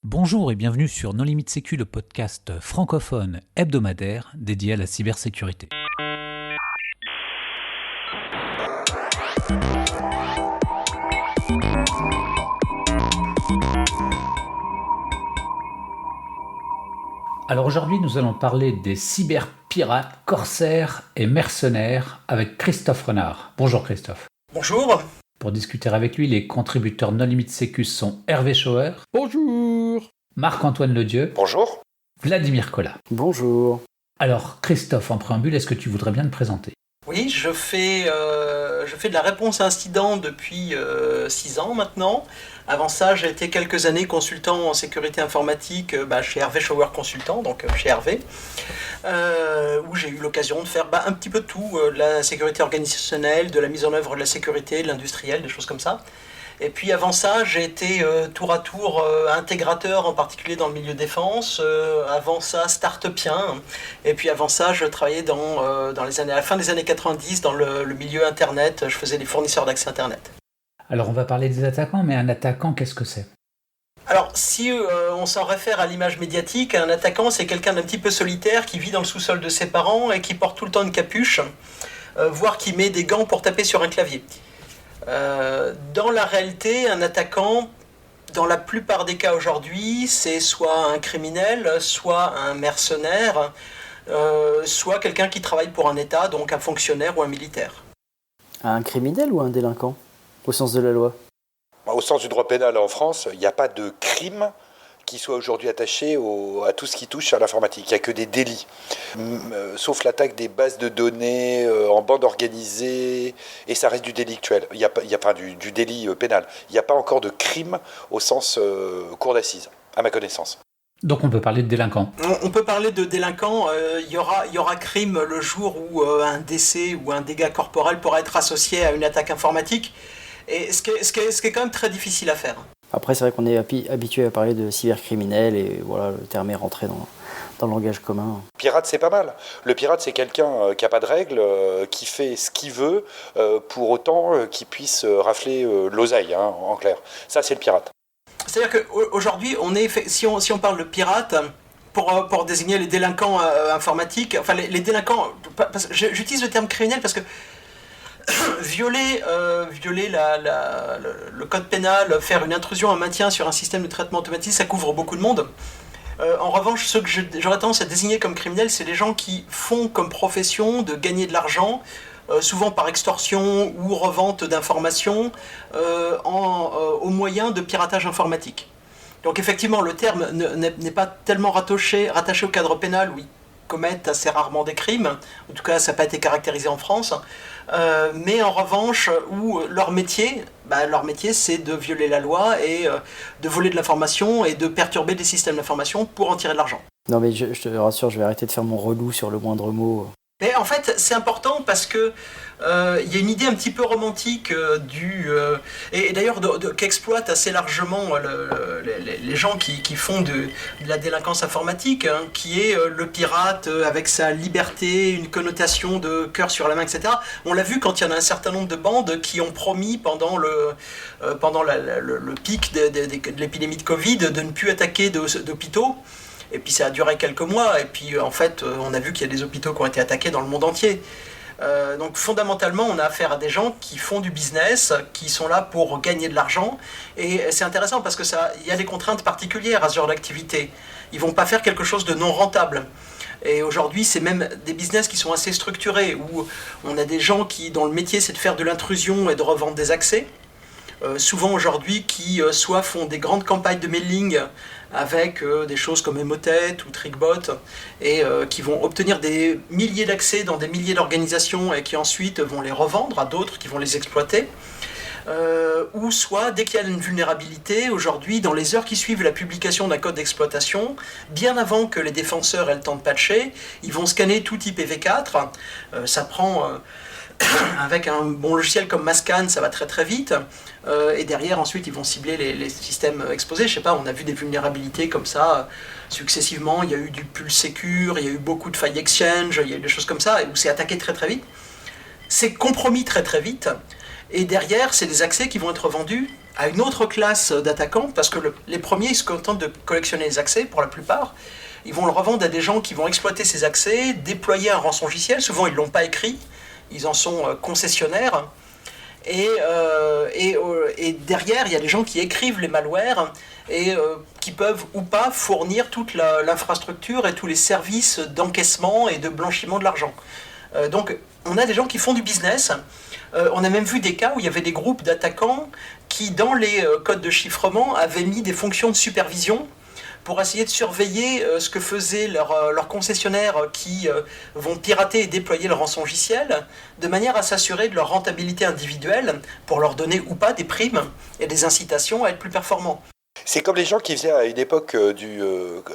Bonjour et bienvenue sur Non Limite Sécu, le podcast francophone hebdomadaire dédié à la cybersécurité. Alors aujourd'hui, nous allons parler des cyberpirates, corsaires et mercenaires avec Christophe Renard. Bonjour Christophe. Bonjour. Pour discuter avec lui, les contributeurs Non Limite Sécu sont Hervé Schauer. Bonjour. Marc-Antoine Ledieu. Bonjour. Vladimir Collat. Bonjour. Alors Christophe, en préambule, est-ce que tu voudrais bien te présenter ? Oui, je fais de la réponse à incident depuis 6 ans maintenant. Avant ça, j'ai été quelques années consultant en sécurité informatique chez Hervé Schauer Consultant, donc chez Hervé, où j'ai eu l'occasion de faire un petit peu de tout, de la sécurité organisationnelle, de la mise en œuvre de la sécurité, de l'industriel, des choses comme ça. Et puis avant ça, j'ai été tour à tour intégrateur, en particulier dans le milieu défense. Avant ça, start-upien. Et puis avant ça, je travaillais à la fin des années 90 dans le milieu Internet. Je faisais des fournisseurs d'accès Internet. Alors on va parler des attaquants, mais un attaquant, qu'est-ce que c'est ? Alors, si on s'en réfère à l'image médiatique, un attaquant, c'est quelqu'un d'un petit peu solitaire qui vit dans le sous-sol de ses parents et qui porte tout le temps une capuche, voire qui met des gants pour taper sur un clavier. Dans la réalité, un attaquant, dans la plupart des cas aujourd'hui, c'est soit un criminel, soit un mercenaire, soit quelqu'un qui travaille pour un État, donc un fonctionnaire ou un militaire. Un criminel ou un délinquant, au sens de la loi ? Au sens du droit pénal en France, il n'y a pas de crime qui soit aujourd'hui attaché à tout ce qui touche à l'informatique. Il n'y a que des délits. Sauf l'attaque des bases de données en bande organisée, et ça reste du délictuel. Il y a pas du délit pénal. Il n'y a pas encore de crime au sens cour d'assises, à ma connaissance. Donc on peut parler de délinquants. On peut parler de délinquants. Il y aura crime le jour où un décès ou un dégât corporel pourra être associé à une attaque informatique. Et ce qui est quand même très difficile à faire. Après, c'est vrai qu'on est habitué à parler de cybercriminel et voilà, le terme est rentré dans le langage commun. Pirate, c'est pas mal. Le pirate, c'est quelqu'un qui n'a pas de règles, qui fait ce qu'il veut, pour autant qu'il puisse rafler l'oseille, en clair. Ça, c'est le pirate. C'est-à-dire qu'aujourd'hui, si on parle de pirate, pour désigner les délinquants informatiques, enfin les délinquants, j'utilise le terme criminel parce que violer le code pénal, faire une intrusion, un maintien sur un système de traitement automatisé, ça couvre beaucoup de monde. En revanche, ceux que j'aurais tendance à désigner comme criminels, c'est les gens qui font comme profession de gagner de l'argent, souvent par extorsion ou revente d'informations, au moyen de piratage informatique. Donc effectivement, le terme n'est pas tellement rattaché au cadre pénal, où ils commettent assez rarement des crimes, en tout cas ça n'a pas été caractérisé en France, mais en revanche, où leur métier c'est de violer la loi et de voler de l'information et de perturber des systèmes d'information pour en tirer de l'argent. Non mais je te rassure, je vais arrêter de faire mon relou sur le moindre mot. Mais en fait, c'est important parce que il y a une idée un petit peu romantique et d'ailleurs qu'exploitent assez largement les gens qui font de la délinquance informatique, qui est le pirate avec sa liberté, une connotation de cœur sur la main, etc. On l'a vu quand il y en a un certain nombre de bandes qui ont promis pendant le pic de l'épidémie de Covid de ne plus attaquer d'hôpitaux. Et puis ça a duré quelques mois, et puis en fait on a vu qu'il y a des hôpitaux qui ont été attaqués dans le monde entier. Donc fondamentalement on a affaire à des gens qui font du business, qui sont là pour gagner de l'argent, et c'est intéressant parce qu'il y a des contraintes particulières à ce genre d'activité. Ils ne vont pas faire quelque chose de non rentable. Et aujourd'hui, c'est même des business qui sont assez structurés, où on a des gens dont le métier c'est de faire de l'intrusion et de revendre des accès. Souvent aujourd'hui qui soit font des grandes campagnes de mailing avec des choses comme Emotet ou Trickbot et qui vont obtenir des milliers d'accès dans des milliers d'organisations et qui ensuite vont les revendre à d'autres qui vont les exploiter. Ou soit, dès qu'il y a une vulnérabilité, aujourd'hui, dans les heures qui suivent la publication d'un code d'exploitation, bien avant que les défenseurs aient le temps de patcher, ils vont scanner tout IPv4. Ça prend... avec un bon logiciel comme Mascan, ça va très très vite, et derrière ensuite ils vont cibler les systèmes exposés. Je sais pas, on a vu des vulnérabilités comme ça successivement, il y a eu du Pulse Secure, il y a eu beaucoup de failles Exchange, il y a eu des choses comme ça, où c'est attaqué très très vite, c'est compromis très très vite, et derrière c'est des accès qui vont être vendus à une autre classe d'attaquants, parce que les premiers ils se contentent de collectionner les accès pour la plupart. Ils vont le revendre à des gens qui vont exploiter ces accès, déployer un rançongiciel. Souvent, ils ne l'ont pas écrit, ils en sont concessionnaires. Et derrière, il y a des gens qui écrivent les malwares et qui peuvent ou pas fournir toute l'infrastructure et tous les services d'encaissement et de blanchiment de l'argent. Donc, on a des gens qui font du business. On a même vu des cas où il y avait des groupes d'attaquants qui, dans les codes de chiffrement, avaient mis des fonctions de supervision pour essayer de surveiller ce que faisaient leurs concessionnaires qui vont pirater et déployer le rançongiciel, de manière à s'assurer de leur rentabilité individuelle, pour leur donner ou pas des primes et des incitations à être plus performants. C'est comme les gens qui faisaient à une époque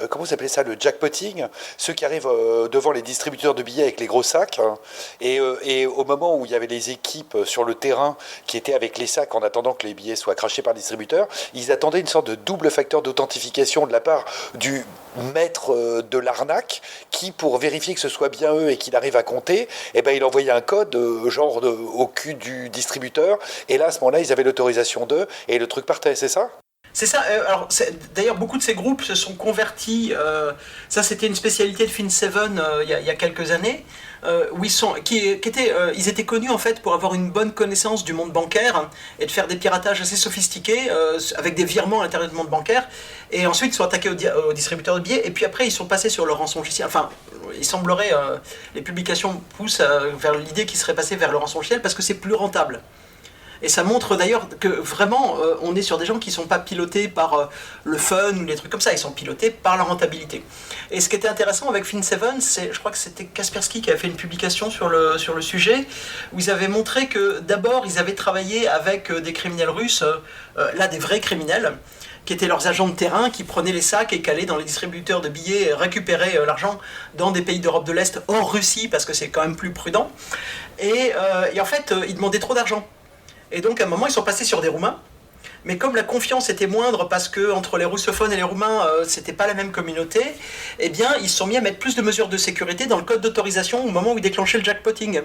comment vous appelez ça, le jackpotting, ceux qui arrivent devant les distributeurs de billets avec les gros sacs, hein, et au moment où il y avait les équipes sur le terrain qui étaient avec les sacs en attendant que les billets soient crachés par le distributeur, ils attendaient une sorte de double facteur d'authentification de la part du maître de l'arnaque qui, pour vérifier que ce soit bien eux et qu'il arrive à compter, eh ben, il envoyait un code au cul du distributeur, et là à ce moment-là ils avaient l'autorisation d'eux et le truc partait, c'est ça ? C'est ça. Alors, d'ailleurs, beaucoup de ces groupes se sont convertis. Ça, c'était une spécialité de Fin7 il y a quelques années, où ils étaient connus en fait pour avoir une bonne connaissance du monde bancaire et de faire des piratages assez sophistiqués avec des virements à l'intérieur du monde bancaire. Et ensuite, ils sont attaqués aux distributeurs de billets. Et puis après, ils sont passés sur le rançongiciel. Enfin, il semblerait, les publications poussent vers l'idée qu'ils seraient passés vers le rançongiciel parce que c'est plus rentable. Et ça montre d'ailleurs que vraiment, on est sur des gens qui ne sont pas pilotés par le fun ou des trucs comme ça, ils sont pilotés par la rentabilité. Et ce qui était intéressant avec Fin7, je crois que c'était Kaspersky qui avait fait une publication sur le sujet, où ils avaient montré que d'abord, ils avaient travaillé avec des criminels russes, là des vrais criminels, qui étaient leurs agents de terrain, qui prenaient les sacs et qui allaient dans les distributeurs de billets et récupéraient l'argent dans des pays d'Europe de l'Est, hors Russie, parce que c'est quand même plus prudent. Et en fait, ils demandaient trop d'argent. Et donc à un moment ils sont passés sur des Roumains, mais comme la confiance était moindre parce que entre les russophones et les Roumains c'était pas la même communauté, eh bien ils se sont mis à mettre plus de mesures de sécurité dans le code d'autorisation au moment où ils déclenchaient le jackpotting.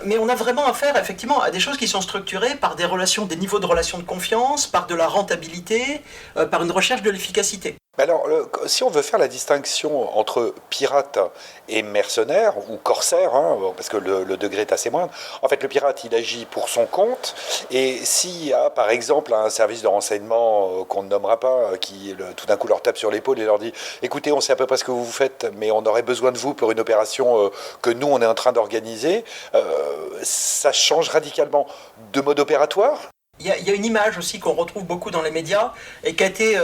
Mais on a vraiment affaire effectivement à des choses qui sont structurées par des niveaux de relations de confiance, par de la rentabilité, par une recherche de l'efficacité. Alors, si on veut faire la distinction entre pirate et mercenaire, ou corsaire, hein, parce que le degré est assez moindre, en fait, le pirate, il agit pour son compte, et s'il y a, par exemple, un service de renseignement qu'on ne nommera pas, qui tout d'un coup leur tape sur l'épaule et leur dit « Écoutez, on sait à peu près ce que vous faites, mais on aurait besoin de vous pour une opération que nous, on est en train d'organiser », ça change radicalement de mode opératoire. Il y a une image aussi qu'on retrouve beaucoup dans les médias, et qui a été...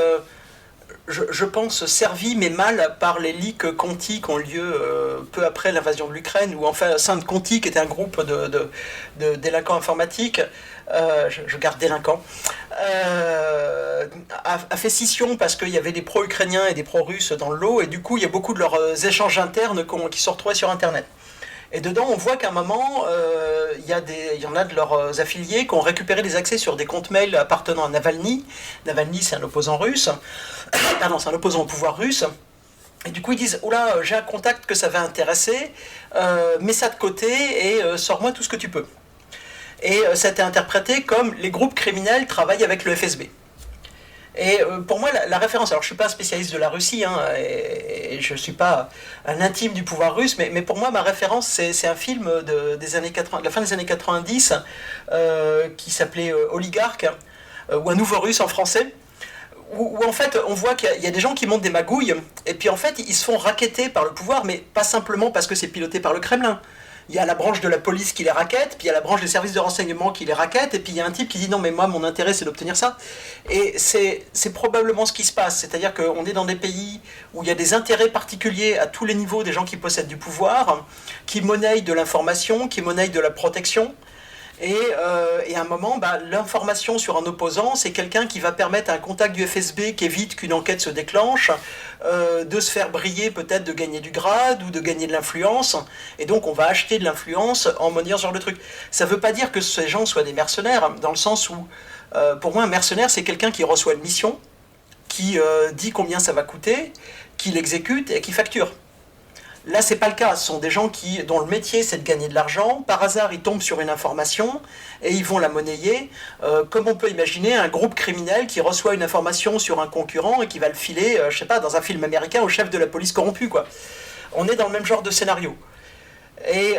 Je pense, servi mais mal par les leaks Conti qui ont lieu peu après l'invasion de l'Ukraine, où enfin Sainte Conti, qui était un groupe de délinquants informatiques, je garde délinquants, a fait scission parce qu'il y avait des pro-ukrainiens et des pro-russes dans le lot, et du coup il y a beaucoup de leurs échanges internes qui se retrouvaient sur Internet. Et dedans, on voit qu'à un moment, il y en a de leurs affiliés qui ont récupéré des accès sur des comptes mail appartenant à Navalny. Navalny, c'est un opposant russe. Pardon, c'est un opposant au pouvoir russe. Et du coup, ils disent « Oula, j'ai un contact que ça va intéresser, mets ça de côté et sors-moi tout ce que tu peux. » Et ça a été interprété comme les groupes criminels travaillent avec le FSB. Et pour moi, la référence, alors je ne suis pas un spécialiste de la Russie, hein, et je ne suis pas un intime du pouvoir russe, mais pour moi, ma référence, c'est un film des années 80, de la fin des années 90, qui s'appelait Oligarque, ou Un nouveau russe en français, où en fait, on voit qu'il y a des gens qui montent des magouilles, et puis en fait, ils se font racketter par le pouvoir, mais pas simplement parce que c'est piloté par le Kremlin. Il y a la branche de la police qui les rackette, puis il y a la branche des services de renseignement qui les rackette, et puis il y a un type qui dit non mais moi mon intérêt c'est d'obtenir ça. Et c'est probablement ce qui se passe, c'est-à-dire qu'on est dans des pays où il y a des intérêts particuliers à tous les niveaux des gens qui possèdent du pouvoir, qui monnaient de l'information, qui monnaient de la protection. Et à un moment, l'information sur un opposant, c'est quelqu'un qui va permettre à un contact du FSB qui évite qu'une enquête se déclenche, de se faire briller, peut-être de gagner du grade ou de gagner de l'influence. Et donc on va acheter de l'influence en monnayant ce genre de truc. Ça ne veut pas dire que ces gens soient des mercenaires, dans le sens où, pour moi, un mercenaire, c'est quelqu'un qui reçoit une mission, qui dit combien ça va coûter, qui l'exécute et qui facture. Là, c'est pas le cas. Ce sont des gens dont le métier, c'est de gagner de l'argent. Par hasard, ils tombent sur une information et ils vont la monnayer. Comme on peut imaginer un groupe criminel qui reçoit une information sur un concurrent et qui va le filer, je sais pas, dans un film américain au chef de la police corrompu, quoi. On est dans le même genre de scénario. Et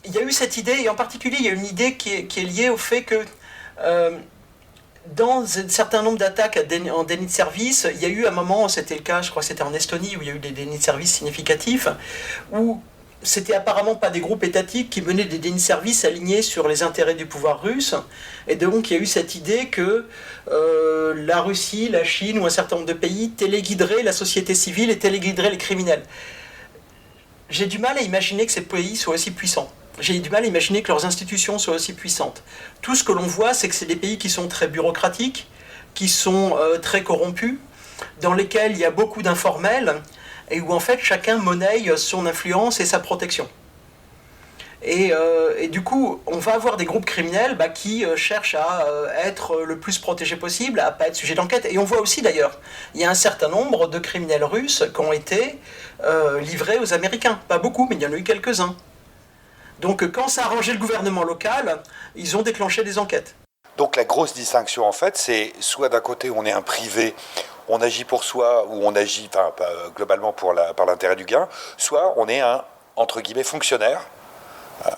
il y a eu cette idée, et en particulier, il y a une idée qui est liée au fait que dans un certain nombre d'attaques en déni de service, il y a eu un moment, c'était le cas, je crois que c'était en Estonie, où il y a eu des dénis de service significatifs, où c'était apparemment pas des groupes étatiques qui menaient des dénis de service alignés sur les intérêts du pouvoir russe, et donc il y a eu cette idée que la Russie, la Chine ou un certain nombre de pays téléguideraient la société civile et téléguideraient les criminels. J'ai du mal à imaginer que ces pays soient aussi puissants. J'ai du mal à imaginer que leurs institutions soient aussi puissantes. Tout ce que l'on voit, c'est que c'est des pays qui sont très bureaucratiques, qui sont très corrompus, dans lesquels il y a beaucoup d'informels, et où en fait chacun monnaie son influence et sa protection. Et du coup, on va avoir des groupes criminels qui cherchent à être le plus protégés possible, à ne pas être sujet d'enquête. Et on voit aussi d'ailleurs, il y a un certain nombre de criminels russes qui ont été livrés aux Américains. Pas beaucoup, mais il y en a eu quelques-uns. Donc quand ça a arrangé le gouvernement local, ils ont déclenché des enquêtes. Donc la grosse distinction en fait, c'est soit d'un côté on est un privé, on agit pour soi ou on agit globalement par l'intérêt du gain, soit on est un entre guillemets fonctionnaire,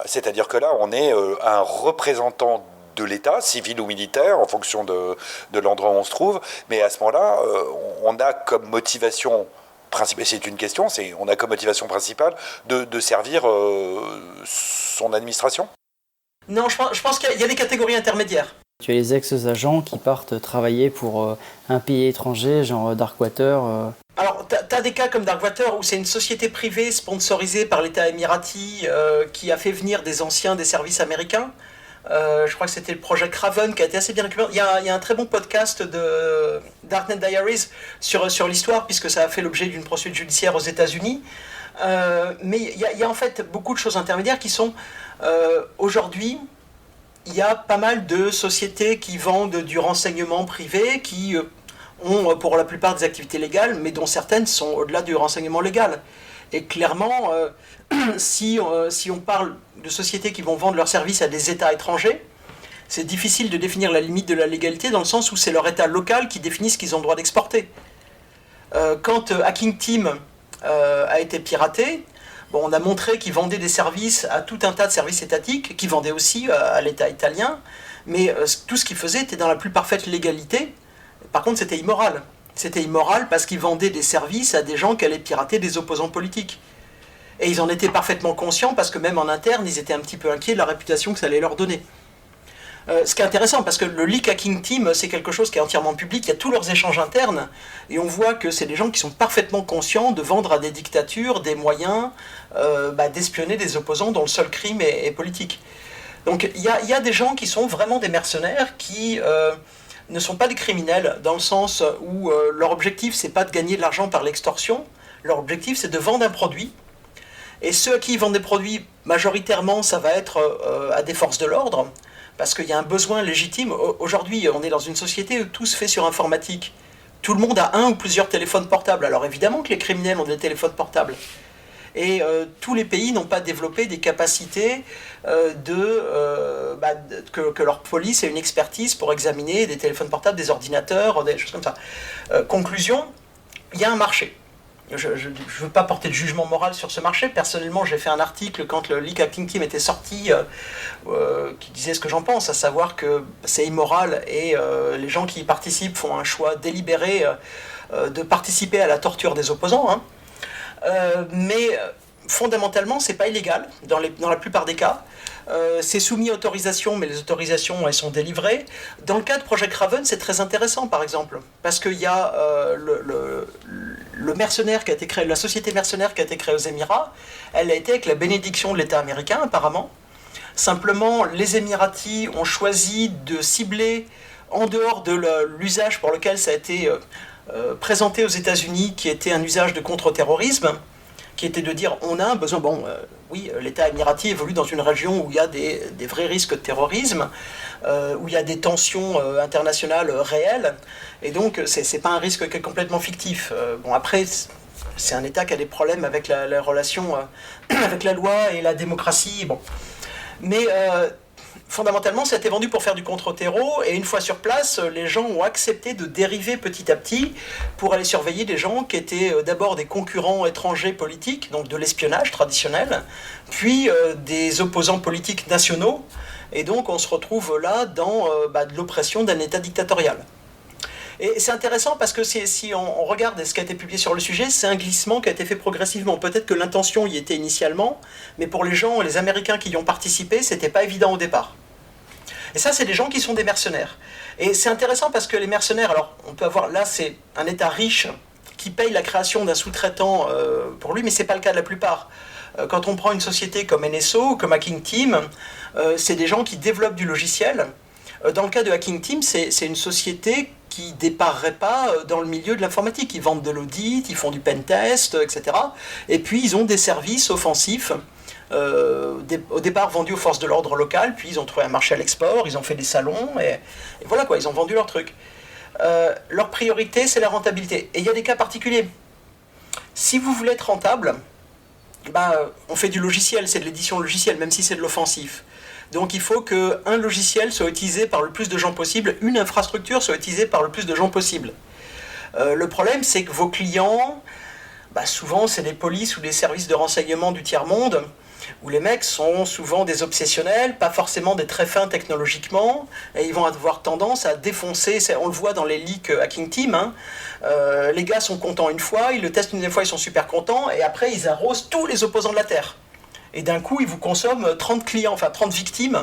c'est-à-dire que là on est un représentant de l'État, civil ou militaire, en fonction de l'endroit où on se trouve, mais à ce moment-là on a comme motivation principale, c'est une question, on a comme motivation principale de servir son administration. Non, je pense qu'il y a des catégories intermédiaires. Tu as les ex-agents qui partent travailler pour un pays étranger, genre Darkwater. Alors, tu as des cas comme Darkwater où c'est une société privée sponsorisée par l'État émirati qui a fait venir des anciens des services américains. Je crois que c'était le projet Craven qui a été assez bien récupéré. Il y a un très bon podcast de Darknet Diaries sur l'histoire, puisque ça a fait l'objet d'une poursuite judiciaire aux États-Unis. Mais il y a en fait beaucoup de choses intermédiaires qui sont aujourd'hui. Il y a pas mal de sociétés qui vendent du renseignement privé, qui ont pour la plupart des activités légales, mais dont certaines sont au-delà du renseignement légal. Et clairement, si on parle de sociétés qui vont vendre leurs services à des États étrangers, c'est difficile de définir la limite de la légalité dans le sens où c'est leur État local qui définit ce qu'ils ont le droit d'exporter. Quand Hacking Team a été piraté, on a montré qu'ils vendaient des services à tout un tas de services étatiques, qui vendaient aussi à l'État italien, mais tout ce qu'ils faisaient était dans la plus parfaite légalité. Par contre, c'était immoral. C'était immoral parce qu'ils vendaient des services à des gens qui allaient pirater des opposants politiques. Et ils en étaient parfaitement conscients parce que même en interne, ils étaient un petit peu inquiets de la réputation que ça allait leur donner. Ce qui est intéressant, parce que le Leak Hacking Team, c'est quelque chose qui est entièrement public, il y a tous leurs échanges internes, et on voit que c'est des gens qui sont parfaitement conscients de vendre à des dictatures des moyens d'espionner des opposants dont le seul crime est politique. Donc il y a des gens qui sont vraiment des mercenaires, qui ne sont pas des criminels, dans le sens où leur objectif, c'est pas de gagner de l'argent par l'extorsion, leur objectif, c'est de vendre un produit. Et ceux à qui ils vendent des produits, majoritairement, ça va être à des forces de l'ordre, parce qu'il y a un besoin légitime. Aujourd'hui, on est dans une société où tout se fait sur informatique. Tout le monde a un ou plusieurs téléphones portables. Alors évidemment que les criminels ont des téléphones portables. Et tous les pays n'ont pas développé des capacités que leur police ait une expertise pour examiner des téléphones portables, des ordinateurs, des choses comme ça. Conclusion, il y a un marché. Je ne veux pas porter de jugement moral sur ce marché. Personnellement, j'ai fait un article quand le Leak Hacking Team était sorti qui disait ce que j'en pense, à savoir que c'est immoral et les gens qui y participent font un choix délibéré de participer à la torture des opposants. Hein. Mais fondamentalement, c'est pas illégal dans la plupart des cas. C'est soumis à autorisation, mais les autorisations, elles sont délivrées. Dans le cas de Project Raven, c'est très intéressant, par exemple, parce qu'il y a le mercenaire qui a été créé, la société mercenaire qui a été créée aux Émirats, elle a été avec la bénédiction de l'État américain, apparemment. Simplement, les Émiratis ont choisi de cibler, en dehors de l'usage pour lequel ça a été présenté aux États-Unis, qui était un usage de contre-terrorisme, qui était de dire on a un besoin. Oui, l'État émirati évolue dans une région où il y a des vrais risques de terrorisme, où il y a des tensions internationales réelles, et donc c'est pas un risque qui est complètement fictif. Après, c'est un État qui a des problèmes avec la relation avec la loi et la démocratie. Bon. Mais fondamentalement, ça a été vendu pour faire du contre-terreau, et une fois sur place, les gens ont accepté de dériver petit à petit pour aller surveiller des gens qui étaient d'abord des concurrents étrangers politiques, donc de l'espionnage traditionnel, puis des opposants politiques nationaux, et donc on se retrouve là dans de l'oppression d'un État dictatorial. Et c'est intéressant parce que si on regarde ce qui a été publié sur le sujet, c'est un glissement qui a été fait progressivement. Peut-être que l'intention y était initialement, mais pour les gens, les Américains qui y ont participé, c'était pas évident au départ. Et ça, c'est des gens qui sont des mercenaires. Et c'est intéressant parce que les mercenaires, alors on peut avoir, là c'est un État riche qui paye la création d'un sous-traitant pour lui, mais c'est pas le cas de la plupart. Quand on prend une société comme NSO ou comme Hacking Team, c'est des gens qui développent du logiciel. Dans le cas de Hacking Team, c'est une société qui ne dépareraient pas dans le milieu de l'informatique. Ils vendent de l'audit, ils font du pentest, etc. Et puis ils ont des services offensifs, au départ vendus aux forces de l'ordre locales, puis ils ont trouvé un marché à l'export, ils ont fait des salons, et voilà quoi, ils ont vendu leur truc. Leur priorité, c'est la rentabilité. Et il y a des cas particuliers. Si vous voulez être rentable, on fait du logiciel, c'est de l'édition logicielle, même si c'est de l'offensif. Donc il faut qu'un logiciel soit utilisé par le plus de gens possible, une infrastructure soit utilisée par le plus de gens possible. Le problème, c'est que vos clients, souvent c'est des polices ou des services de renseignement du tiers-monde, où les mecs sont souvent des obsessionnels, pas forcément des très fins technologiquement, et ils vont avoir tendance à défoncer, on le voit dans les leaks Hacking Team, les gars sont contents une fois, ils le testent une deuxième fois, ils sont super contents, et après ils arrosent tous les opposants de la Terre. Et d'un coup, ils vous consomment 30 clients, enfin 30 victimes,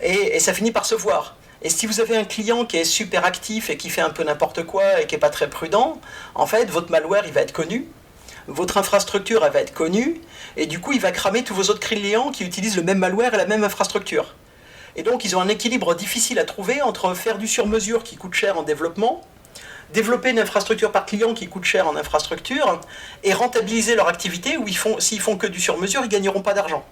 et ça finit par se voir. Et si vous avez un client qui est super actif et qui fait un peu n'importe quoi et qui n'est pas très prudent, en fait, votre malware, il va être connu, votre infrastructure, elle va être connue, et du coup, il va cramer tous vos autres clients qui utilisent le même malware et la même infrastructure. Et donc, ils ont un équilibre difficile à trouver entre faire du sur-mesure qui coûte cher en développement, développer une infrastructure par client qui coûte cher en infrastructure, et rentabiliser leur activité où s'ils font que du sur-mesure, ils ne gagneront pas d'argent.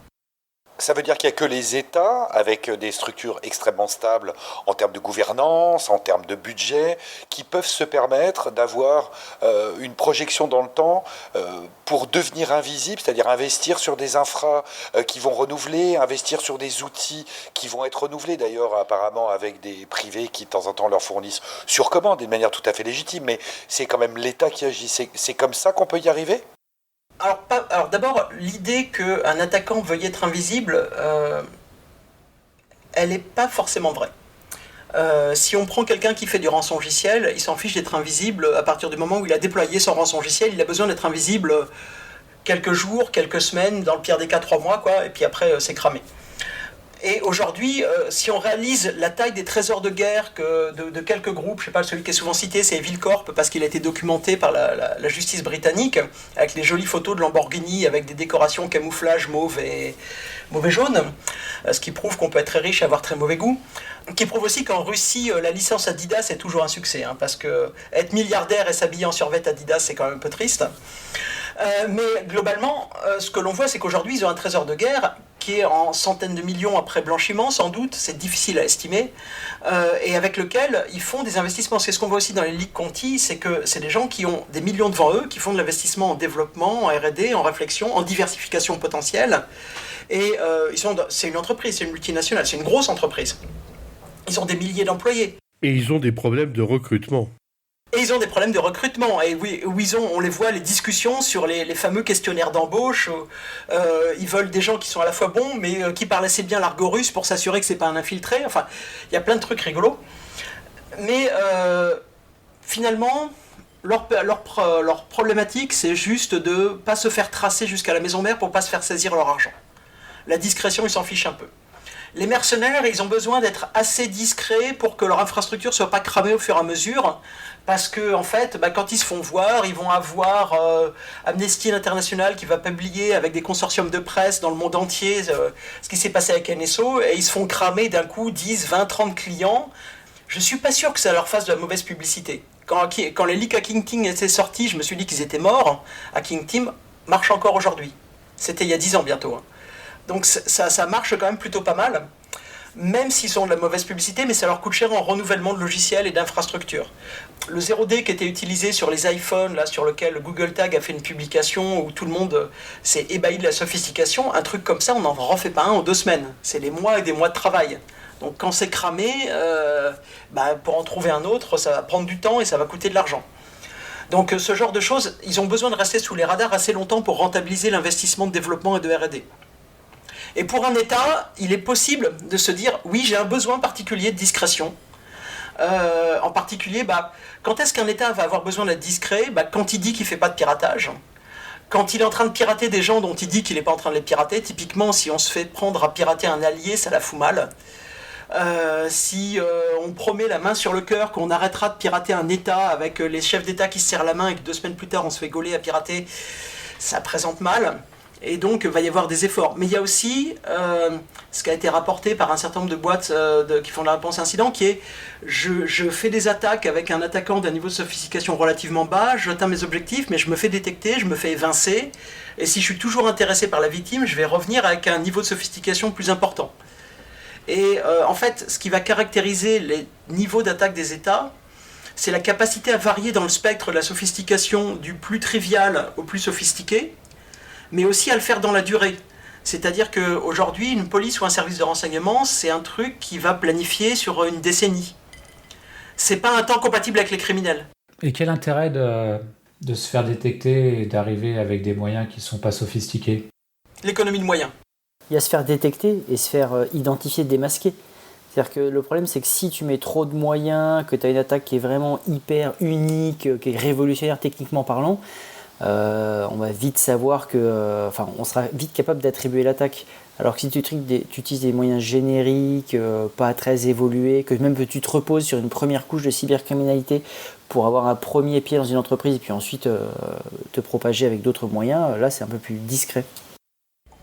Ça veut dire qu'il n'y a que les États, avec des structures extrêmement stables en termes de gouvernance, en termes de budget, qui peuvent se permettre d'avoir une projection dans le temps pour devenir invisible, c'est-à-dire investir sur des infras qui vont renouveler, investir sur des outils qui vont être renouvelés, d'ailleurs apparemment avec des privés qui de temps en temps leur fournissent sur commande, d'une manière tout à fait légitime, mais c'est quand même l'État qui agit. C'est comme ça qu'on peut y arriver ? Alors d'abord, l'idée qu'un attaquant veuille être invisible, elle n'est pas forcément vraie. Si on prend quelqu'un qui fait du rançongiciel, il s'en fiche d'être invisible à partir du moment où il a déployé son rançongiciel, il a besoin d'être invisible quelques jours, quelques semaines, dans le pire des cas 3 mois, et puis après c'est cramé. Et aujourd'hui, si on réalise la taille des trésors de guerre de quelques groupes, je ne sais pas, celui qui est souvent cité, c'est Evil Corp, parce qu'il a été documenté par la justice britannique, avec les jolies photos de Lamborghini, avec des décorations camouflage mauve et jaune, ce qui prouve qu'on peut être très riche et avoir très mauvais goût. Qui prouve aussi qu'en Russie, la licence Adidas est toujours un succès, parce que être milliardaire et s'habiller en survêt Adidas, c'est quand même un peu triste. Mais globalement, ce que l'on voit, c'est qu'aujourd'hui, ils ont un trésor de guerre qui est en centaines de millions après blanchiment, sans doute, c'est difficile à estimer, et avec lequel ils font des investissements. C'est ce qu'on voit aussi dans les leaks Conti, c'est que c'est des gens qui ont des millions devant eux, qui font de l'investissement en développement, en R&D, en réflexion, en diversification potentielle, et c'est une entreprise, c'est une multinationale, c'est une grosse entreprise. Ils ont des milliers d'employés. Et ils ont des problèmes de recrutement. Et ils ont des problèmes de recrutement, et où on les voit, les discussions sur les fameux questionnaires d'embauche. Ils veulent des gens qui sont à la fois bons, mais qui parlent assez bien l'argot russe pour s'assurer que c'est pas un infiltré. Enfin, il y a plein de trucs rigolos. Mais finalement, leur problématique, c'est juste de pas se faire tracer jusqu'à la maison mère pour pas se faire saisir leur argent. La discrétion, ils s'en fichent un peu. Les mercenaires, ils ont besoin d'être assez discrets pour que leur infrastructure soit pas cramée au fur et à mesure, parce que en fait, quand ils se font voir, ils vont avoir Amnesty International qui va publier avec des consortiums de presse dans le monde entier ce qui s'est passé avec NSO, et ils se font cramer d'un coup 10, 20, 30 clients. Je suis pas sûr que ça leur fasse de la mauvaise publicité. Quand les leaks Hacking Team étaient sortis, je me suis dit qu'ils étaient morts. Hacking Team marche encore aujourd'hui. C'était il y a 10 ans bientôt. Donc ça marche quand même plutôt pas mal. même s'ils ont de la mauvaise publicité, mais ça leur coûte cher en renouvellement de logiciels et d'infrastructures. Le 0D qui était utilisé sur les iPhones, là, sur lequel Google Tag a fait une publication où tout le monde s'est ébahi de la sophistication, un truc comme ça, on n'en refait pas un en 2 semaines. C'est des mois et des mois de travail. Donc quand c'est cramé, pour en trouver un autre, ça va prendre du temps et ça va coûter de l'argent. Donc ce genre de choses, ils ont besoin de rester sous les radars assez longtemps pour rentabiliser l'investissement de développement et de R&D. Et pour un État, il est possible de se dire, oui, j'ai un besoin particulier de discrétion. En particulier, quand est-ce qu'un État va avoir besoin d'être discret ? Quand il dit qu'il ne fait pas de piratage. Quand il est en train de pirater des gens dont il dit qu'il n'est pas en train de les pirater. Typiquement, si on se fait prendre à pirater un allié, ça la fout mal. Si on promet la main sur le cœur qu'on arrêtera de pirater un État avec les chefs d'État qui se serrent la main et que 2 semaines plus tard on se fait gauler à pirater, ça présente mal. Et donc, il va y avoir des efforts. Mais il y a aussi ce qui a été rapporté par un certain nombre de boîtes qui font de la réponse incident, qui est je fais des attaques avec un attaquant d'un niveau de sophistication relativement bas, j'atteins mes objectifs, mais je me fais détecter, je me fais évincer. Et si je suis toujours intéressé par la victime, je vais revenir avec un niveau de sophistication plus important. Et en fait, ce qui va caractériser les niveaux d'attaque des États, c'est la capacité à varier dans le spectre de la sophistication du plus trivial au plus sophistiqué, mais aussi à le faire dans la durée. C'est-à-dire qu'aujourd'hui, une police ou un service de renseignement, c'est un truc qui va planifier sur une décennie. C'est pas un temps compatible avec les criminels. Et quel intérêt de se faire détecter et d'arriver avec des moyens qui ne sont pas sophistiqués ? L'économie de moyens. Il y a se faire détecter et se faire identifier, démasquer. C'est-à-dire que le problème, c'est que si tu mets trop de moyens, que tu as une attaque qui est vraiment hyper unique, qui est révolutionnaire techniquement parlant, on va vite savoir que, on sera vite capable d'attribuer l'attaque. Alors que si tu utilises des moyens génériques, pas très évolués, que même tu te reposes sur une première couche de cybercriminalité pour avoir un premier pied dans une entreprise et puis ensuite te propager avec d'autres moyens, là c'est un peu plus discret.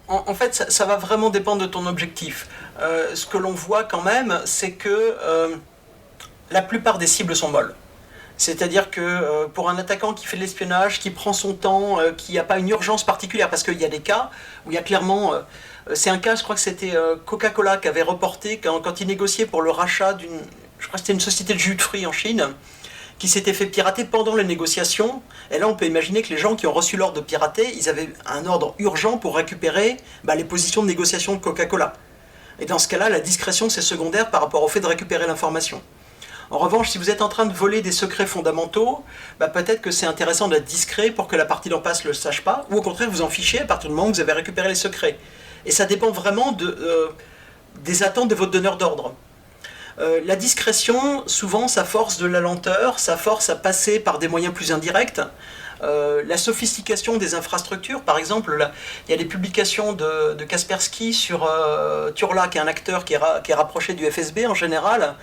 En fait, ça va vraiment dépendre de ton objectif. Ce que l'on voit quand même, c'est que la plupart des cibles sont molles. C'est-à-dire que pour un attaquant qui fait de l'espionnage, qui prend son temps, qui n'a pas une urgence particulière, parce qu'il y a des cas où il y a clairement... c'est un cas, je crois que c'était Coca-Cola qui avait reporté quand il négociait pour le rachat d'une... Je crois que c'était une société de jus de fruits en Chine, qui s'était fait pirater pendant les négociations. Et là, on peut imaginer que les gens qui ont reçu l'ordre de pirater, ils avaient un ordre urgent pour récupérer les positions de négociation de Coca-Cola. Et dans ce cas-là, la discrétion, c'est secondaire par rapport au fait de récupérer l'information. En revanche, si vous êtes en train de voler des secrets fondamentaux, peut-être que c'est intéressant d'être discret pour que la partie d'en face ne le sache pas, ou au contraire, vous en fichez à partir du moment où vous avez récupéré les secrets. Et ça dépend vraiment des attentes de votre donneur d'ordre. La discrétion, souvent, ça force de la lenteur, ça force à passer par des moyens plus indirects. La sophistication des infrastructures, par exemple, il y a des publications de Kaspersky sur Turla, qui est un acteur qui est rapproché du FSB en général.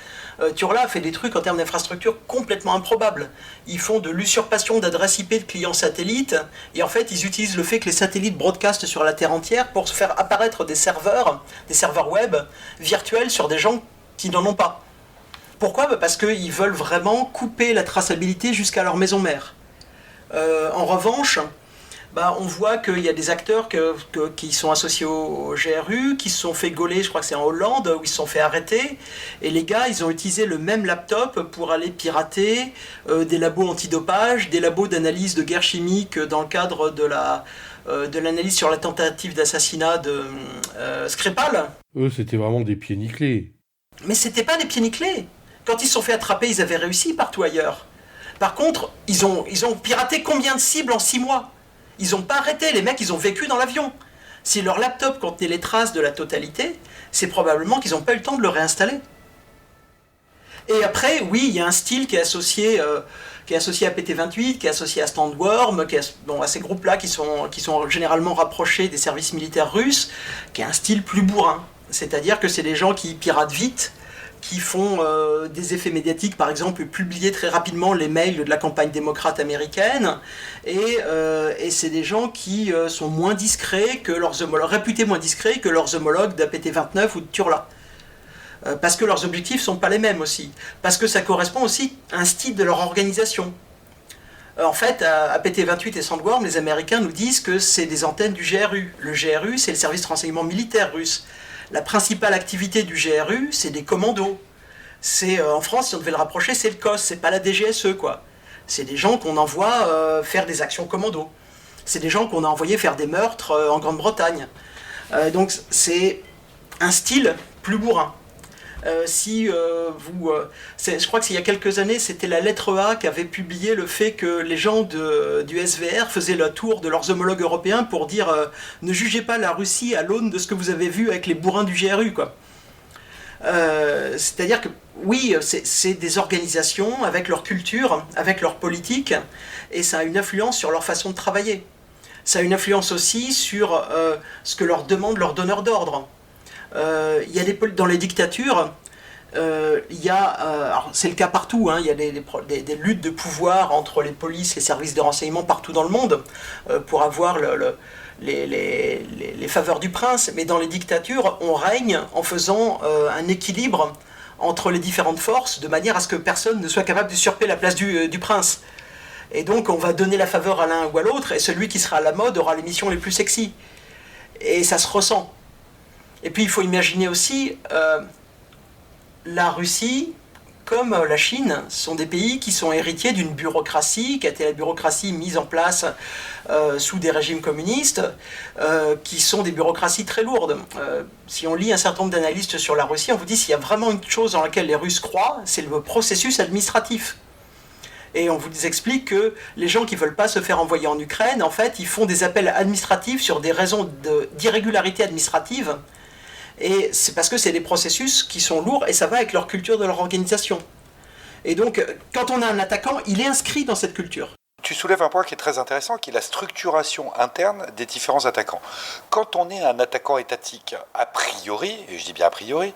Turla a fait des trucs en termes d'infrastructure complètement improbables. Ils font de l'usurpation d'adresses IP de clients satellites, et en fait, ils utilisent le fait que les satellites broadcastent sur la Terre entière pour se faire apparaître des serveurs web virtuels sur des gens qui n'en ont pas. Pourquoi ? Parce qu'ils veulent vraiment couper la traçabilité jusqu'à leur maison mère. En revanche, on voit qu'il y a des acteurs qui sont associés au GRU, qui se sont fait gauler, je crois que c'est en Hollande, où ils se sont fait arrêter. Et les gars, ils ont utilisé le même laptop pour aller pirater des labos antidopage, des labos d'analyse de guerre chimique dans le cadre de l'analyse sur la tentative d'assassinat de Skripal. Eux, c'était vraiment des pieds nickelés. Mais c'était pas des pieds nickelés. Quand ils se sont fait attraper, ils avaient réussi partout ailleurs. Par contre, ils ont piraté combien de cibles en 6 mois ? Ils n'ont pas arrêté, les mecs, ils ont vécu dans l'avion. Si leur laptop contenait les traces de la totalité, c'est probablement qu'ils n'ont pas eu le temps de le réinstaller. Et après, oui, il y a un style qui est associé à PT28, qui est associé à Standworm, à ces groupes-là qui sont généralement rapprochés des services militaires russes, qui est un style plus bourrin. C'est-à-dire que c'est des gens qui piratent vite, qui font des effets médiatiques, par exemple, publier très rapidement les mails de la campagne démocrate américaine, et c'est des gens qui sont moins discrets que leurs homologues, réputés moins discrets que leurs homologues d'APT29 ou de Turla. Parce que leurs objectifs ne sont pas les mêmes aussi, parce que ça correspond aussi à un style de leur organisation. En fait, à PT28 et Sandworm, les Américains nous disent que c'est des antennes du GRU. Le GRU, c'est le service de renseignement militaire russe. la principale activité du GRU, c'est des commandos. En France, si on devait le rapprocher, c'est le COS, c'est pas la DGSE, quoi. C'est des gens qu'on envoie faire des actions commando. C'est des gens qu'on a envoyés faire des meurtres en Grande-Bretagne. Donc c'est un style plus bourrin. Je crois que il y a quelques années, c'était la lettre A qui avait publié le fait que les gens du SVR faisaient le tour de leurs homologues européens pour dire ne jugez pas la Russie à l'aune de ce que vous avez vu avec les bourrins du GRU, quoi. C'est-à-dire que oui, c'est des organisations avec leur culture, avec leur politique, et ça a une influence sur leur façon de travailler. Ça a une influence aussi sur ce que leur demandent leurs donneurs d'ordre. Dans les dictatures, alors c'est le cas partout, hein, il y a des luttes de pouvoir entre les polices, les services de renseignement partout dans le monde pour avoir les faveurs du prince, mais dans les dictatures, on règne en faisant un équilibre entre les différentes forces, de manière à ce que personne ne soit capable d'usurper la place du prince. Et donc on va donner la faveur à l'un ou à l'autre, et celui qui sera à la mode aura les missions les plus sexy. Et ça se ressent. Et puis il faut imaginer aussi, la Russie, comme la Chine, sont des pays qui sont héritiers d'une bureaucratie, qui a été la bureaucratie mise en place sous des régimes communistes, qui sont des bureaucraties très lourdes. Si on lit un certain nombre d'analystes sur la Russie, on vous dit s'il y a vraiment une chose dans laquelle les Russes croient, c'est le processus administratif. Et on vous explique que les gens qui ne veulent pas se faire envoyer en Ukraine, en fait, ils font des appels administratifs sur des raisons d'irrégularité administrative. Et c'est parce que c'est des processus qui sont lourds et ça va avec leur culture de leur organisation. Et donc, quand on a un attaquant, il est inscrit dans cette culture. Tu soulèves un point qui est très intéressant, qui est la structuration interne des différents attaquants. Quand on est un attaquant étatique, a priori, et je dis bien a priori,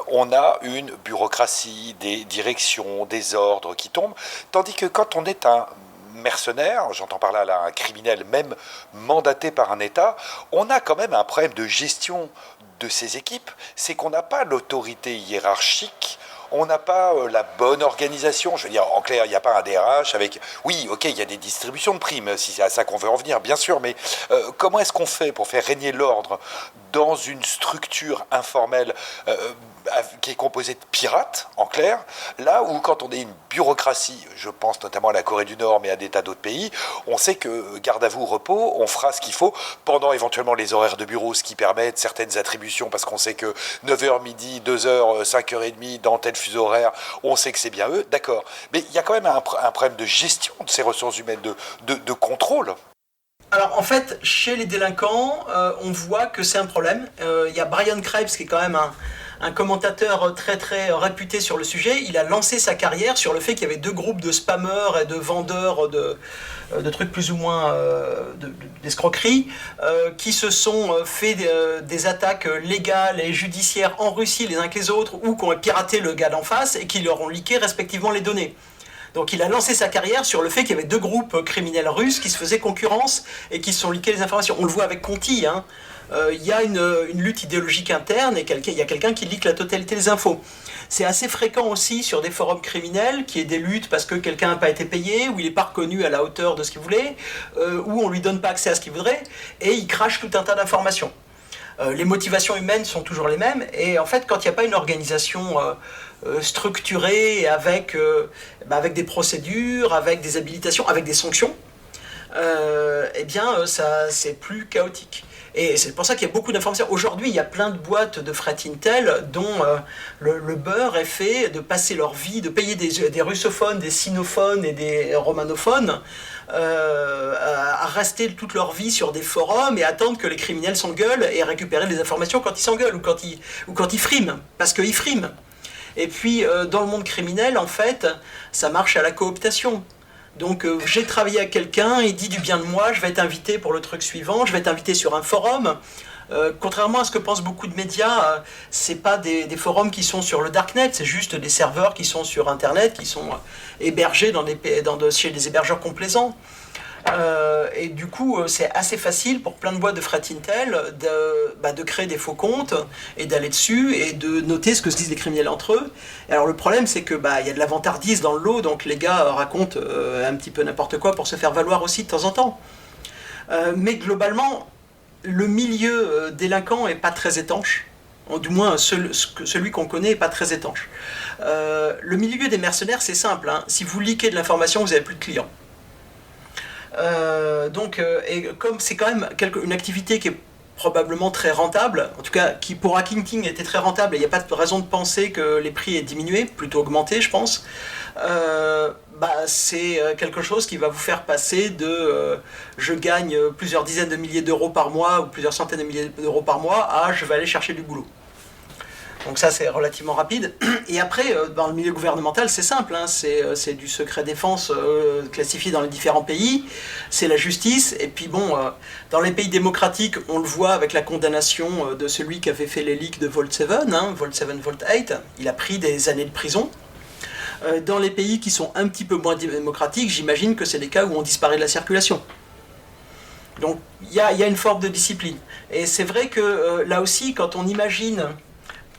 on a une bureaucratie, des directions, des ordres qui tombent, tandis que quand on est un mercenaire, j'entends par là un criminel même mandaté par un État, on a quand même un problème de gestion de ces équipes, c'est qu'on n'a pas l'autorité hiérarchique, on n'a pas la bonne organisation. Je veux dire, en clair, il n'y a pas un DRH avec... Oui, ok, il y a des distributions de primes, si c'est à ça qu'on veut en venir, bien sûr, mais comment est-ce qu'on fait pour faire régner l'ordre dans une structure informelle qui est composée de pirates, en clair, là où quand on est une bureaucratie, je pense notamment à la Corée du Nord, mais à des tas d'autres pays, on sait que garde à vous, repos, on fera ce qu'il faut pendant éventuellement les horaires de bureau, ce qui permet certaines attributions, parce qu'on sait que 9h midi, 2h, 5h30, dans tel fuseau horaire, on sait que c'est bien eux, d'accord. Mais il y a quand même un problème de gestion de ces ressources humaines, de contrôle. Alors en fait, chez les délinquants, on voit que c'est un problème. Il y a Brian Krebs qui est quand même un commentateur très très réputé sur le sujet. Il a lancé sa carrière sur le fait qu'il y avait deux groupes de spammers et de vendeurs de trucs plus ou moins d'escroquerie qui se sont fait des attaques légales et judiciaires en Russie les uns que les autres, ou qui ont piraté le gars d'en face et qui leur ont leaké respectivement les données. Donc il a lancé sa carrière sur le fait qu'il y avait deux groupes criminels russes qui se faisaient concurrence et qui se sont leakés les informations. On le voit avec Conti, hein. Il y a une lutte idéologique interne et il y a quelqu'un qui leak la totalité des infos. C'est assez fréquent aussi sur des forums criminels qu'il y ait des luttes parce que quelqu'un n'a pas été payé, ou il n'est pas reconnu à la hauteur de ce qu'il voulait, ou on ne lui donne pas accès à ce qu'il voudrait, et il crache tout un tas d'informations. Les motivations humaines sont toujours les mêmes, et en fait quand il n'y a pas une organisation structurée avec des procédures, avec des habilitations, avec des sanctions, eh bien ça c'est plus chaotique. Et c'est pour ça qu'il y a beaucoup d'informations. Aujourd'hui, il y a plein de boîtes de fret Intel dont le beurre est fait de passer leur vie, de payer des russophones, des sinophones et des romanophones à rester toute leur vie sur des forums et attendre que les criminels s'engueulent et récupérer les informations quand ils s'engueulent ou quand ils friment, parce qu'ils friment. Et puis, dans le monde criminel, en fait, ça marche à la cooptation. Donc j'ai travaillé avec quelqu'un, il dit du bien de moi, je vais être invité pour le truc suivant, je vais être invité sur un forum. Contrairement à ce que pensent beaucoup de médias, c'est pas des forums qui sont sur le darknet, c'est juste des serveurs qui sont sur internet, qui sont hébergés chez des hébergeurs complaisants. Et du coup, c'est assez facile pour plein de boîtes de fret Intel de créer des faux comptes et d'aller dessus et de noter ce que se disent les criminels entre eux. Et alors le problème, c'est que y a de la vantardise dans le lot, donc les gars racontent un petit peu n'importe quoi pour se faire valoir aussi de temps en temps. Mais globalement, le milieu délinquant est pas très étanche. Du moins, celui qu'on connaît n'est pas très étanche. Le milieu des mercenaires, c'est simple. Hein. Si vous leakez de l'information, vous n'avez plus de clients. Et comme c'est quand même une activité qui est probablement très rentable, en tout cas qui pour Hacking Team était très rentable, et il n'y a pas de raison de penser que les prix aient diminué, plutôt augmenté je pense, c'est quelque chose qui va vous faire passer de je gagne plusieurs dizaines de milliers d'euros par mois ou plusieurs centaines de milliers d'euros par mois à je vais aller chercher du boulot. Donc ça c'est relativement rapide. Et après, dans le milieu gouvernemental, c'est simple, hein, c'est du secret défense classifié dans les différents pays, c'est la justice, et puis dans les pays démocratiques, on le voit avec la condamnation de celui qui avait fait les leaks de Vault 7, hein, Vault 7, Vault 8, il a pris des années de prison. Dans les pays qui sont un petit peu moins démocratiques, j'imagine que c'est des cas où on disparaît de la circulation. Donc il y a une forme de discipline. Et c'est vrai que là aussi, quand on imagine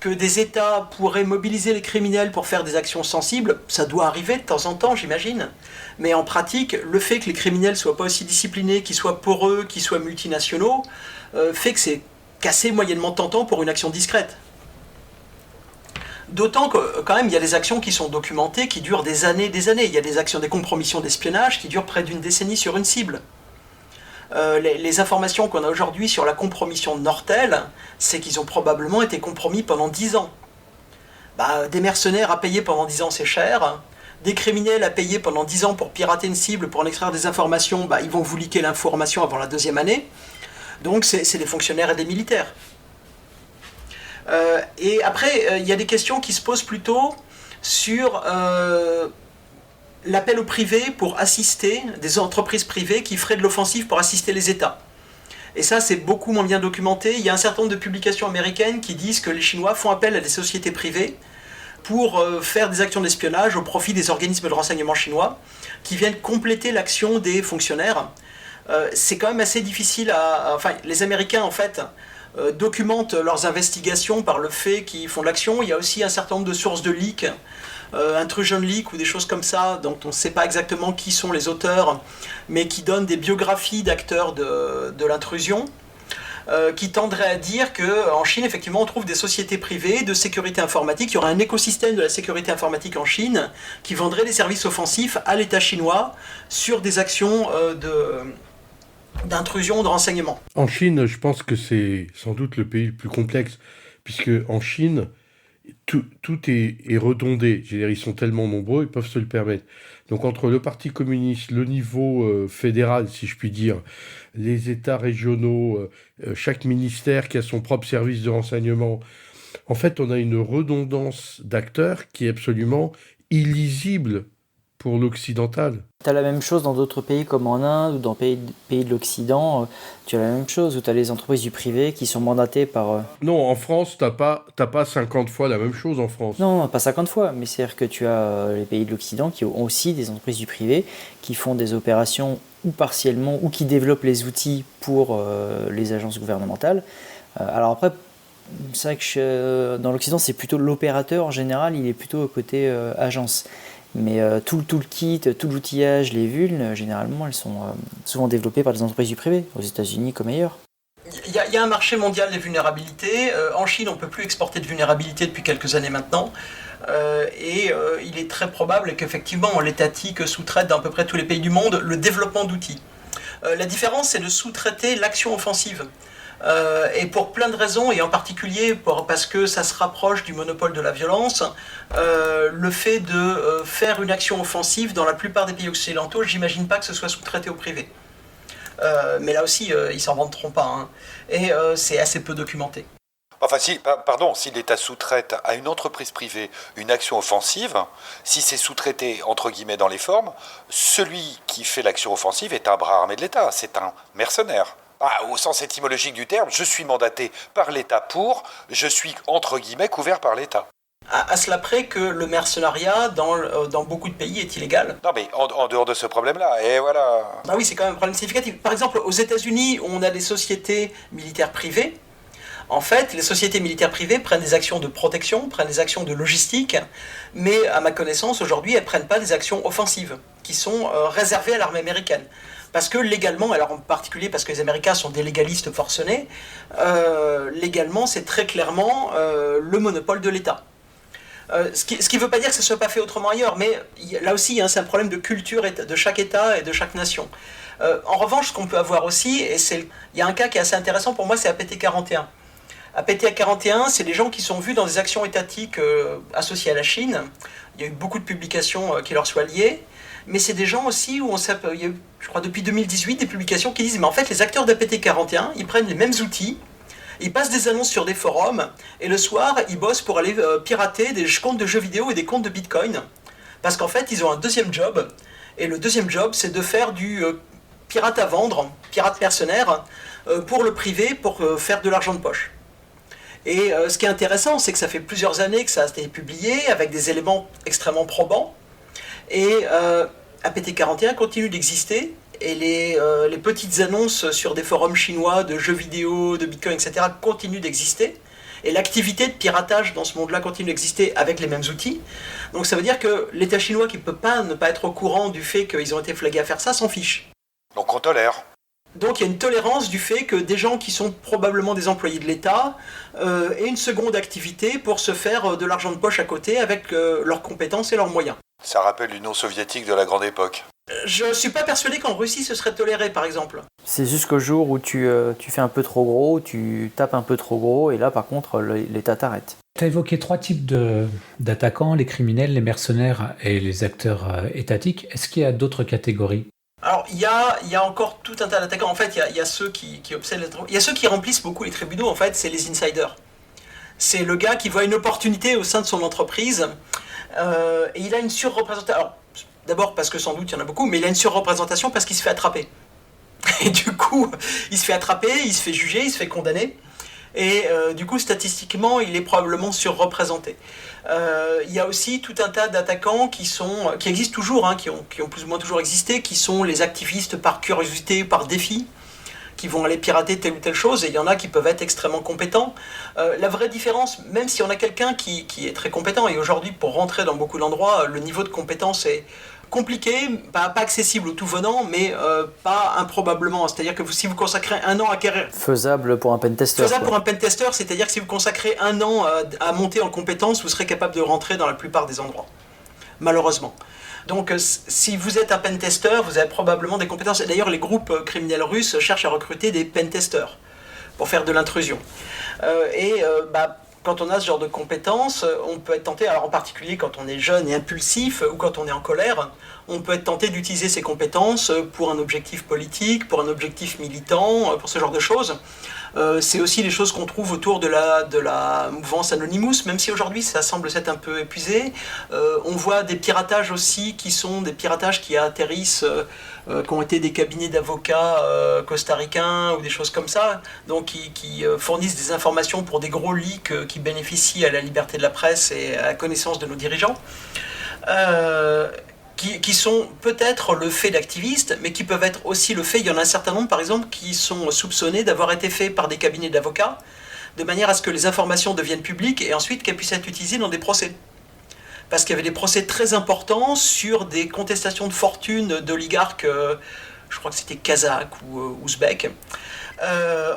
que des États pourraient mobiliser les criminels pour faire des actions sensibles, ça doit arriver de temps en temps, j'imagine. Mais en pratique, le fait que les criminels ne soient pas aussi disciplinés, qu'ils soient poreux, qu'ils soient multinationaux, fait que c'est assez moyennement tentant pour une action discrète. D'autant que, quand même, il y a des actions qui sont documentées, qui durent des années et des années. Il y a des actions, des compromissions d'espionnage qui durent près d'une décennie sur une cible. Les informations qu'on a aujourd'hui sur la compromission de Nortel, c'est qu'ils ont probablement été compromis pendant 10 ans. Des mercenaires à payer pendant 10 ans, c'est cher. Des criminels à payer pendant 10 ans pour pirater une cible, pour en extraire des informations, ils vont vous leaker l'information avant la 2e année. Donc c'est des fonctionnaires et des militaires. Et après, il y a des questions qui se posent plutôt sur l'appel au privé pour assister des entreprises privées qui feraient de l'offensive pour assister les États. Et ça, c'est beaucoup moins bien documenté. Il y a un certain nombre de publications américaines qui disent que les Chinois font appel à des sociétés privées pour faire des actions d'espionnage au profit des organismes de renseignement chinois qui viennent compléter l'action des fonctionnaires. C'est quand même assez difficile les Américains, en fait, documentent leurs investigations par le fait qu'ils font de l'action. Il y a aussi un certain nombre de sources de leaks, intrusion leak ou des choses comme ça, dont on ne sait pas exactement qui sont les auteurs, mais qui donnent des biographies d'acteurs de l'intrusion, qui tendraient à dire qu'en Chine, effectivement, on trouve des sociétés privées de sécurité informatique. Il y aurait un écosystème de la sécurité informatique en Chine qui vendrait des services offensifs à l'État chinois sur des actions d'intrusion, de renseignement. En Chine, je pense que c'est sans doute le pays le plus complexe, puisque en Chine, tout est redondé. Je veux dire, ils sont tellement nombreux, ils peuvent se le permettre. Donc entre le Parti communiste, le niveau fédéral, si je puis dire, les États régionaux, chaque ministère qui a son propre service de renseignement, en fait, on a une redondance d'acteurs qui est absolument illisible pour l'occidental. Tu as la même chose dans d'autres pays comme en Inde ou dans pays de l'Occident. Tu as la même chose où tu as les entreprises du privé qui sont mandatées par... Non, en France, t'as pas 50 fois la même chose en France. Non, pas 50 fois, mais c'est-à-dire que tu as les pays de l'Occident qui ont aussi des entreprises du privé qui font des opérations ou partiellement ou qui développent les outils pour les agences gouvernementales. Alors après, c'est vrai que dans l'Occident, c'est plutôt l'opérateur en général, il est plutôt côté agence. Mais tout le kit, tout l'outillage, les vulnes, généralement, elles sont souvent développées par des entreprises du privé, aux États-Unis comme ailleurs. Il y a un marché mondial des vulnérabilités. En Chine, on ne peut plus exporter de vulnérabilités depuis quelques années maintenant. Il est très probable qu'effectivement, l'étatique sous-traite dans à peu près tous les pays du monde le développement d'outils. La différence, c'est de sous-traiter l'action offensive. Et pour plein de raisons, et en particulier parce que ça se rapproche du monopole de la violence, le fait de faire une action offensive dans la plupart des pays occidentaux, j'imagine pas que ce soit sous-traité au privé. Mais là aussi, ils s'en vanteront pas, hein. Et c'est assez peu documenté. Enfin, si l'État sous-traite à une entreprise privée une action offensive, si c'est sous-traité, entre guillemets, dans les formes, celui qui fait l'action offensive est un bras armé de l'État, c'est un mercenaire. Au sens étymologique du terme, je suis mandaté par l'État je suis, entre guillemets, couvert par l'État. À cela près que le mercenariat, dans beaucoup de pays, est illégal. Non, mais en dehors de ce problème-là, et voilà. Oui, c'est quand même un problème significatif. Par exemple, aux États-Unis, on a des sociétés militaires privées. En fait, les sociétés militaires privées prennent des actions de protection, prennent des actions de logistique, mais à ma connaissance, aujourd'hui, elles ne prennent pas des actions offensives, qui sont réservées à l'armée américaine. Parce que légalement, alors en particulier parce que les Américains sont des légalistes forcenés, légalement, c'est très clairement le monopole de l'État. Ce qui ne veut pas dire que ça ne soit pas fait autrement ailleurs, mais là aussi, c'est un problème de culture de chaque État et de chaque nation. En revanche, ce qu'on peut avoir aussi, il y a un cas qui est assez intéressant pour moi, c'est APT-41. APT-41, c'est des gens qui sont vus dans des actions étatiques associées à la Chine. Il y a eu beaucoup de publications qui leur soient liées. Mais c'est des gens aussi où il y a eu, je crois depuis 2018, des publications qui disent mais en fait les acteurs d'APT-41, ils prennent les mêmes outils, ils passent des annonces sur des forums, et le soir, ils bossent pour aller pirater des comptes de jeux vidéo et des comptes de Bitcoin. Parce qu'en fait, ils ont un deuxième job, et le deuxième job, c'est de faire du pirate à vendre, pirate mercenaire, pour le privé, pour faire de l'argent de poche. Et ce qui est intéressant, c'est que ça fait plusieurs années que ça a été publié, avec des éléments extrêmement probants, et APT-41 continue d'exister, et les petites annonces sur des forums chinois de jeux vidéo, de Bitcoin, etc. continuent d'exister, et l'activité de piratage dans ce monde-là continue d'exister avec les mêmes outils. Donc ça veut dire que l'État chinois, qui ne peut pas ne pas être au courant du fait qu'ils ont été flagués à faire ça, s'en fiche. Donc on tolère. Donc il y a une tolérance du fait que des gens qui sont probablement des employés de l'État aient une seconde activité pour se faire de l'argent de poche à côté avec leurs compétences et leurs moyens. Ça rappelle l'Union soviétique de la grande époque. Je ne suis pas persuadé qu'en Russie ce serait toléré, par exemple. C'est jusqu'au jour où tu fais un peu trop gros, tu tapes un peu trop gros, et là par contre l'État t'arrête. Tu as évoqué 3 types d'attaquants, les criminels, les mercenaires et les acteurs étatiques. Est-ce qu'il y a d'autres catégories ? Alors, il y a encore tout un tas d'attaquants. En fait, il y a ceux qui obsèdent il y a ceux qui remplissent beaucoup les tribunaux, en fait, c'est les insiders. C'est le gars qui voit une opportunité au sein de son entreprise, et il a une surreprésentation. Alors, d'abord parce que sans doute il y en a beaucoup, mais il a une surreprésentation parce qu'il se fait attraper. Et du coup, il se fait attraper, il se fait juger, il se fait condamner. Et du coup, statistiquement, il est probablement surreprésenté. Il y a aussi tout un tas d'attaquants qui existent toujours, qui ont plus ou moins toujours existé, qui sont les activistes par curiosité, par défi, qui vont aller pirater telle ou telle chose, et il y en a qui peuvent être extrêmement compétents. La vraie différence, même si on a quelqu'un qui est très compétent, et aujourd'hui, pour rentrer dans beaucoup d'endroits, le niveau de compétence est compliqué, pas accessible au tout venant, mais pas improbablement. C'est-à-dire que si vous consacrez 1 an à acquérir... Faisable pour un pentester. Faisable pour un pentester, c'est-à-dire que si vous consacrez 1 an à monter en compétence, vous serez capable de rentrer dans la plupart des endroits. Malheureusement. Donc si vous êtes un pentester, vous avez probablement des compétences. Et d'ailleurs, les groupes criminels russes cherchent à recruter des pentesters pour faire de l'intrusion. Quand on a ce genre de compétences, on peut être tenté, alors en particulier quand on est jeune et impulsif ou quand on est en colère, on peut être tenté d'utiliser ces compétences pour un objectif politique, pour un objectif militant, pour ce genre de choses. C'est aussi les choses qu'on trouve autour de la mouvance Anonymous, même si aujourd'hui ça semble s'être un peu épuisé. On voit des piratages aussi qui sont des piratages qui atterrissent, qui ont été des cabinets d'avocats costaricains ou des choses comme ça, donc qui fournissent des informations pour des gros leaks qui bénéficient à la liberté de la presse et à la connaissance de nos dirigeants. Qui sont peut-être le fait d'activistes, mais qui peuvent être aussi le fait, il y en a un certain nombre par exemple, qui sont soupçonnés d'avoir été faits par des cabinets d'avocats, de manière à ce que les informations deviennent publiques et ensuite qu'elles puissent être utilisées dans des procès. Parce qu'il y avait des procès très importants sur des contestations de fortune d'oligarques, je crois que c'était kazakhs ou ouzbeks,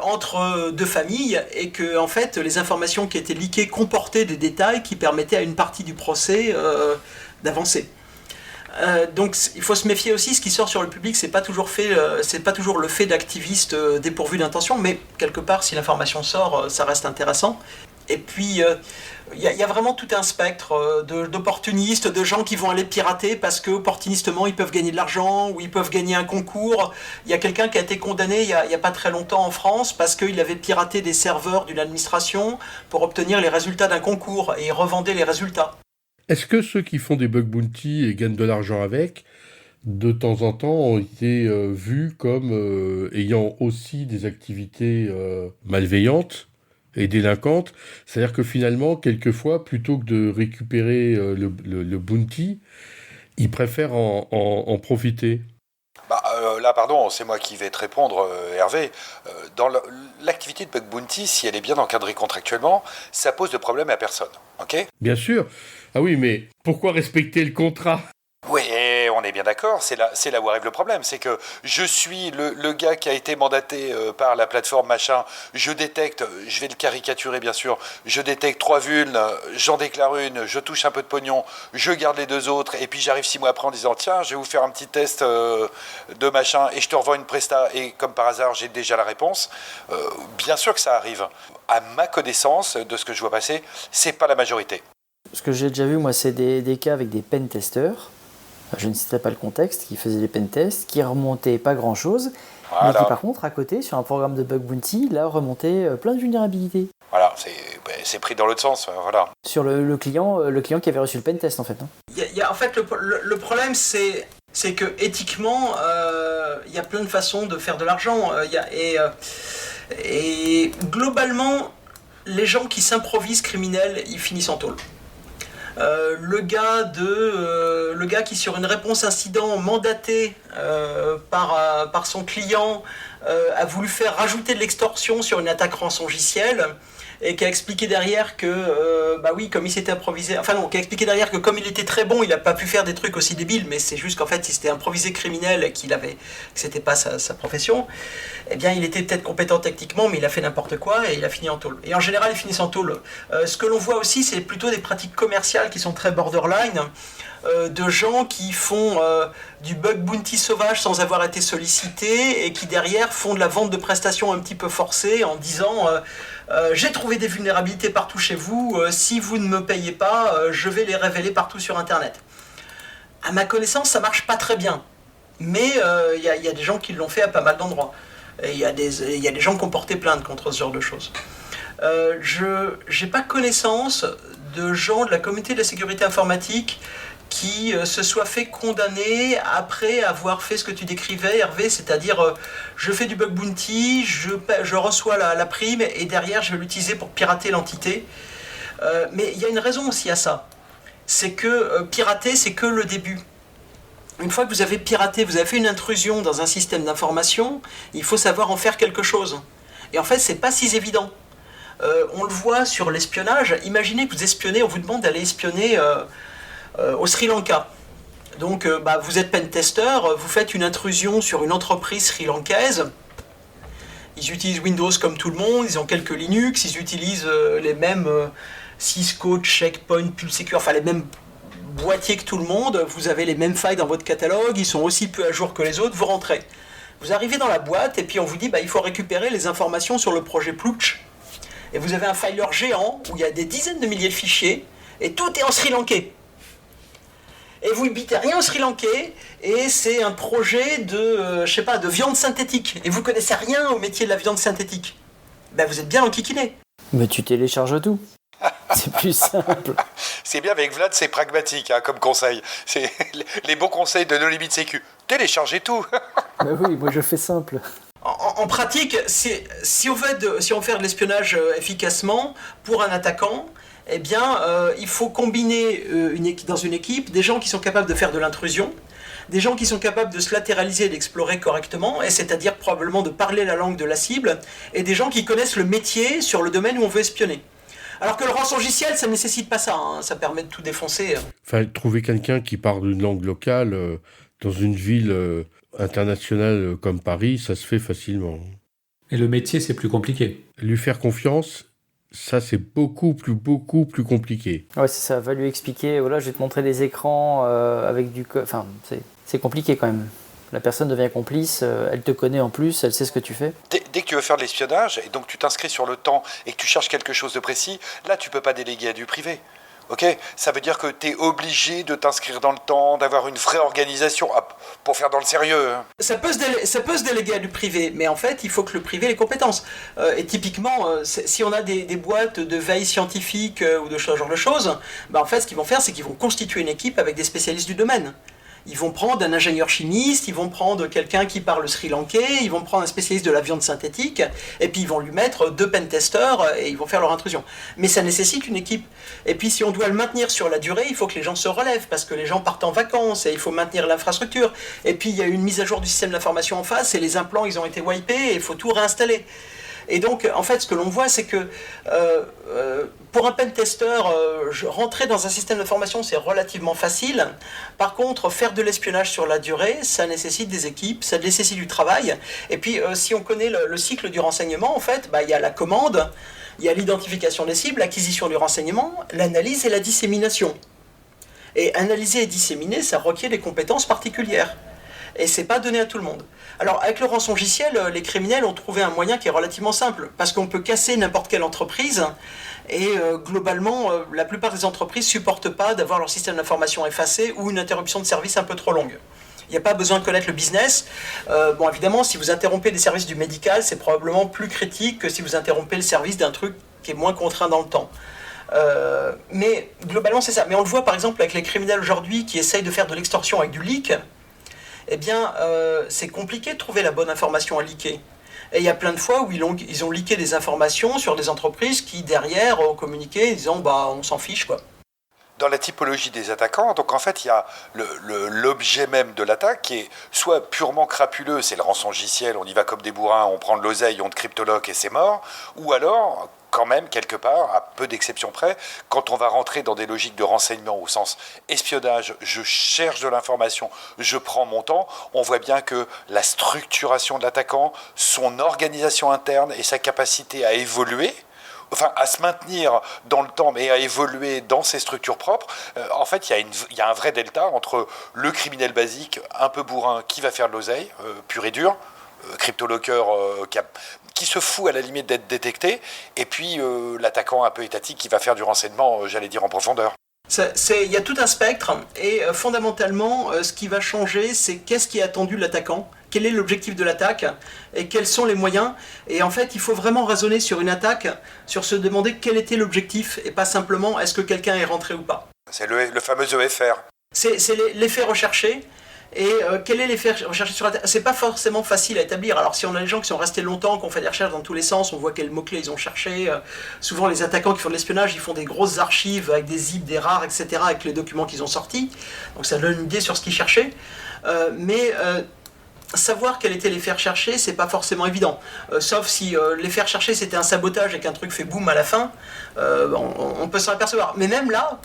entre deux familles, et que en fait les informations qui étaient leakées comportaient des détails qui permettaient à une partie du procès d'avancer. Donc il faut se méfier aussi, ce qui sort sur le public, c'est pas toujours le fait d'activistes dépourvus d'intention, mais quelque part si l'information sort, ça reste intéressant. Et puis il y a vraiment tout un spectre d'opportunistes, de gens qui vont aller pirater parce que opportunistement ils peuvent gagner de l'argent ou ils peuvent gagner un concours. Il y a quelqu'un qui a été condamné il y a pas très longtemps en France parce qu'il avait piraté des serveurs d'une administration pour obtenir les résultats d'un concours et il revendait les résultats. Est-ce que ceux qui font des bug bounty et gagnent de l'argent avec, de temps en temps, ont été vus comme ayant aussi des activités malveillantes et délinquantes ? C'est-à-dire que finalement, quelquefois, plutôt que de récupérer le bounty, ils préfèrent en profiter. là, pardon, c'est moi qui vais te répondre, Hervé. Dans l'activité de bug bounty, si elle est bien encadrée contractuellement, ça pose de problème à personne. Ok ? Bien sûr. Ah oui, mais pourquoi respecter le contrat ? Oui, on est bien d'accord, c'est là où arrive le problème, c'est que je suis le gars qui a été mandaté par la plateforme machin, je détecte, je vais le caricaturer bien sûr, je détecte 3 vulnes, j'en déclare une, je touche un peu de pognon, je garde les 2 autres, et puis j'arrive 6 mois après en disant tiens, je vais vous faire un petit test de machin, et je te revends une presta, et comme par hasard j'ai déjà la réponse. Bien sûr que ça arrive. À ma connaissance, de ce que je vois passer, c'est pas la majorité. Ce que j'ai déjà vu, moi, c'est des cas avec des pen testeurs. Je ne citerai pas le contexte, qui faisaient des pen tests, qui remontaient pas grand chose, Voilà. mais qui par contre, à côté, sur un programme de bug bounty, là, remontait plein de vulnérabilités. Voilà, c'est pris dans l'autre sens, voilà. Sur le client qui avait reçu le pen test, en fait. En fait, le problème, c'est que éthiquement, il y a plein de façons de faire de l'argent. Et globalement, les gens qui s'improvisent criminels, ils finissent en tôle. Le gars qui, sur une réponse incident mandaté par son client, a voulu faire rajouter de l'extorsion sur une attaque rançongiciel, et qui a expliqué derrière que, comme il s'était improvisé, qui a expliqué derrière que comme il était très bon, il n'a pas pu faire des trucs aussi débiles, mais c'est juste qu'en fait, il s'était improvisé criminel et que c'était pas sa profession. Eh bien, il était peut-être compétent techniquement, mais il a fait n'importe quoi et il a fini en tôle. Et en général, ils finissent en tôle. Ce que l'on voit aussi, c'est plutôt des pratiques commerciales qui sont très borderline, de gens qui font du bug bounty sauvage sans avoir été sollicités et qui derrière font de la vente de prestations un petit peu forcée en disant j'ai trouvé des vulnérabilités partout chez vous, si vous ne me payez pas, je vais les révéler partout sur internet. À ma connaissance, ça marche pas très bien, mais il y a des gens qui l'ont fait à pas mal d'endroits. Il y a des gens qui ont porté plainte contre ce genre de choses. Je n'ai pas connaissance de gens de la communauté de la sécurité informatique qui se soient fait condamner après avoir fait ce que tu décrivais, Hervé, c'est-à-dire je fais du bug bounty, je reçois la prime et derrière je vais l'utiliser pour pirater l'entité. Mais il y a une raison aussi à ça, c'est que pirater, c'est que le début. Une fois que vous avez piraté, vous avez fait une intrusion dans un système d'information, il faut savoir en faire quelque chose. Et en fait, c'est pas si évident. On le voit sur l'espionnage. Imaginez que vous espionnez, on vous demande d'aller espionner au Sri Lanka. Donc, vous êtes pentester, vous faites une intrusion sur une entreprise sri-lankaise. Ils utilisent Windows comme tout le monde, ils ont quelques Linux, ils utilisent les mêmes Cisco, Checkpoint, PulseSecure, enfin les mêmes boîtiers que tout le monde, vous avez les mêmes failles dans votre catalogue, ils sont aussi peu à jour que les autres, vous rentrez. Vous arrivez dans la boîte et puis on vous dit il faut récupérer les informations sur le projet Plutch. Et vous avez un filer géant où il y a des dizaines de milliers de fichiers et tout est en Sri Lankais. Et vous ne bitez rien au Sri Lankais et c'est un projet de viande synthétique. Et vous connaissez rien au métier de la viande synthétique. Vous êtes bien enquiquiné. Mais tu télécharges tout. C'est plus simple. C'est bien avec Vlad, c'est pragmatique comme conseil. C'est les bons conseils de No Limit Sécu. Téléchargez tout. Mais oui, moi je fais simple. En pratique, si on veut faire de l'espionnage efficacement pour un attaquant, eh bien, il faut combiner dans une équipe des gens qui sont capables de faire de l'intrusion, des gens qui sont capables de se latéraliser et d'explorer correctement, et c'est-à-dire probablement de parler la langue de la cible, et des gens qui connaissent le métier sur le domaine où on veut espionner. Alors que le rançongiciel, ça ne nécessite pas ça, ça permet de tout défoncer. Enfin, trouver quelqu'un qui parle une langue locale dans une ville internationale comme Paris, ça se fait facilement. Et le métier, c'est plus compliqué. Lui faire confiance, ça c'est beaucoup plus compliqué. Ouais, c'est ça, va lui expliquer, voilà, je vais te montrer des écrans avec du code. Enfin, c'est compliqué quand même. La personne devient complice, elle te connaît en plus, elle sait ce que tu fais. Dès que tu veux faire de l'espionnage, et donc tu t'inscris sur le temps et que tu cherches quelque chose de précis, là tu peux pas déléguer à du privé. Ok, ça veut dire que tu es obligé de t'inscrire dans le temps, d'avoir une vraie organisation pour faire dans le sérieux. Ça peut se déléguer à du privé, mais en fait, il faut que le privé ait les compétences. Et typiquement, si on a des boîtes de veille scientifique ou de ce genre de choses, en fait, ce qu'ils vont faire, c'est qu'ils vont constituer une équipe avec des spécialistes du domaine. Ils vont prendre un ingénieur chimiste, ils vont prendre quelqu'un qui parle sri-lankais, ils vont prendre un spécialiste de la viande synthétique, et puis ils vont lui mettre 2 pentesters et ils vont faire leur intrusion. Mais ça nécessite une équipe. Et puis si on doit le maintenir sur la durée, il faut que les gens se relèvent, parce que les gens partent en vacances, et il faut maintenir l'infrastructure. Et puis il y a une mise à jour du système d'information en face, et les implants ils ont été wipés, et il faut tout réinstaller. Et donc, en fait, ce que l'on voit, c'est que pour un pentester, rentrer dans un système d'information, c'est relativement facile. Par contre, faire de l'espionnage sur la durée, ça nécessite des équipes, ça nécessite du travail. Et puis, si on connaît le cycle du renseignement, en fait, il y a la commande, il y a l'identification des cibles, l'acquisition du renseignement, l'analyse et la dissémination. Et analyser et disséminer, ça requiert des compétences particulières. Et c'est pas donné à tout le monde. Alors avec le rançongiciel, les criminels ont trouvé un moyen qui est relativement simple, parce qu'on peut casser n'importe quelle entreprise, et globalement, la plupart des entreprises supportent pas d'avoir leur système d'information effacé ou une interruption de service un peu trop longue. Il n'y a pas besoin de connaître le business. Bon, évidemment, si vous interrompez des services du médical, c'est probablement plus critique que si vous interrompez le service d'un truc qui est moins contraint dans le temps. Mais globalement, c'est ça. Mais on le voit par exemple avec les criminels aujourd'hui qui essayent de faire de l'extorsion avec du leak. Eh bien, c'est compliqué de trouver la bonne information à leaker. Et il y a plein de fois où ils ont leaké des informations sur des entreprises qui, derrière, ont communiqué en disant « on s'en fiche, quoi ». Dans la typologie des attaquants, donc en fait, il y a l'objet même de l'attaque qui est soit purement crapuleux, c'est le rançongiciel, on y va comme des bourrins, on prend de l'oseille, on te cryptologue et c'est mort, ou alors, quand même, quelque part, à peu d'exceptions près, quand on va rentrer dans des logiques de renseignement au sens espionnage, je cherche de l'information, je prends mon temps, on voit bien que la structuration de l'attaquant, son organisation interne et sa capacité à évoluer, enfin à se maintenir dans le temps mais à évoluer dans ses structures propres, en fait il y a un vrai delta entre le criminel basique, un peu bourrin, qui va faire de l'oseille, pur et dur, cryptoloqueur qui se fout à la limite d'être détecté, et puis l'attaquant un peu étatique qui va faire du renseignement, j'allais dire en profondeur. Il y a tout un spectre, et fondamentalement, ce qui va changer, c'est qu'est-ce qui est attendu de l'attaquant, quel est l'objectif de l'attaque, et quels sont les moyens. Et en fait, il faut vraiment raisonner sur une attaque, sur se demander quel était l'objectif, et pas simplement est-ce que quelqu'un est rentré ou pas. C'est le fameux EFR. C'est l'effet recherché. Et quel est l'effet recherché sur l'attaque ? C'est pas forcément facile à établir. Alors si on a des gens qui sont restés longtemps, qui ont fait des recherches dans tous les sens, on voit quels mots-clés ils ont cherché. Souvent les attaquants qui font de l'espionnage, ils font des grosses archives avec des zips, des rares, etc. avec les documents qu'ils ont sortis. Donc ça donne une idée sur ce qu'ils cherchaient. Mais savoir quel était l'effet recherché, c'est pas forcément évident. Sauf si l'effet recherché c'était un sabotage et qu'un truc fait boum à la fin, on peut s'en apercevoir. Mais même là,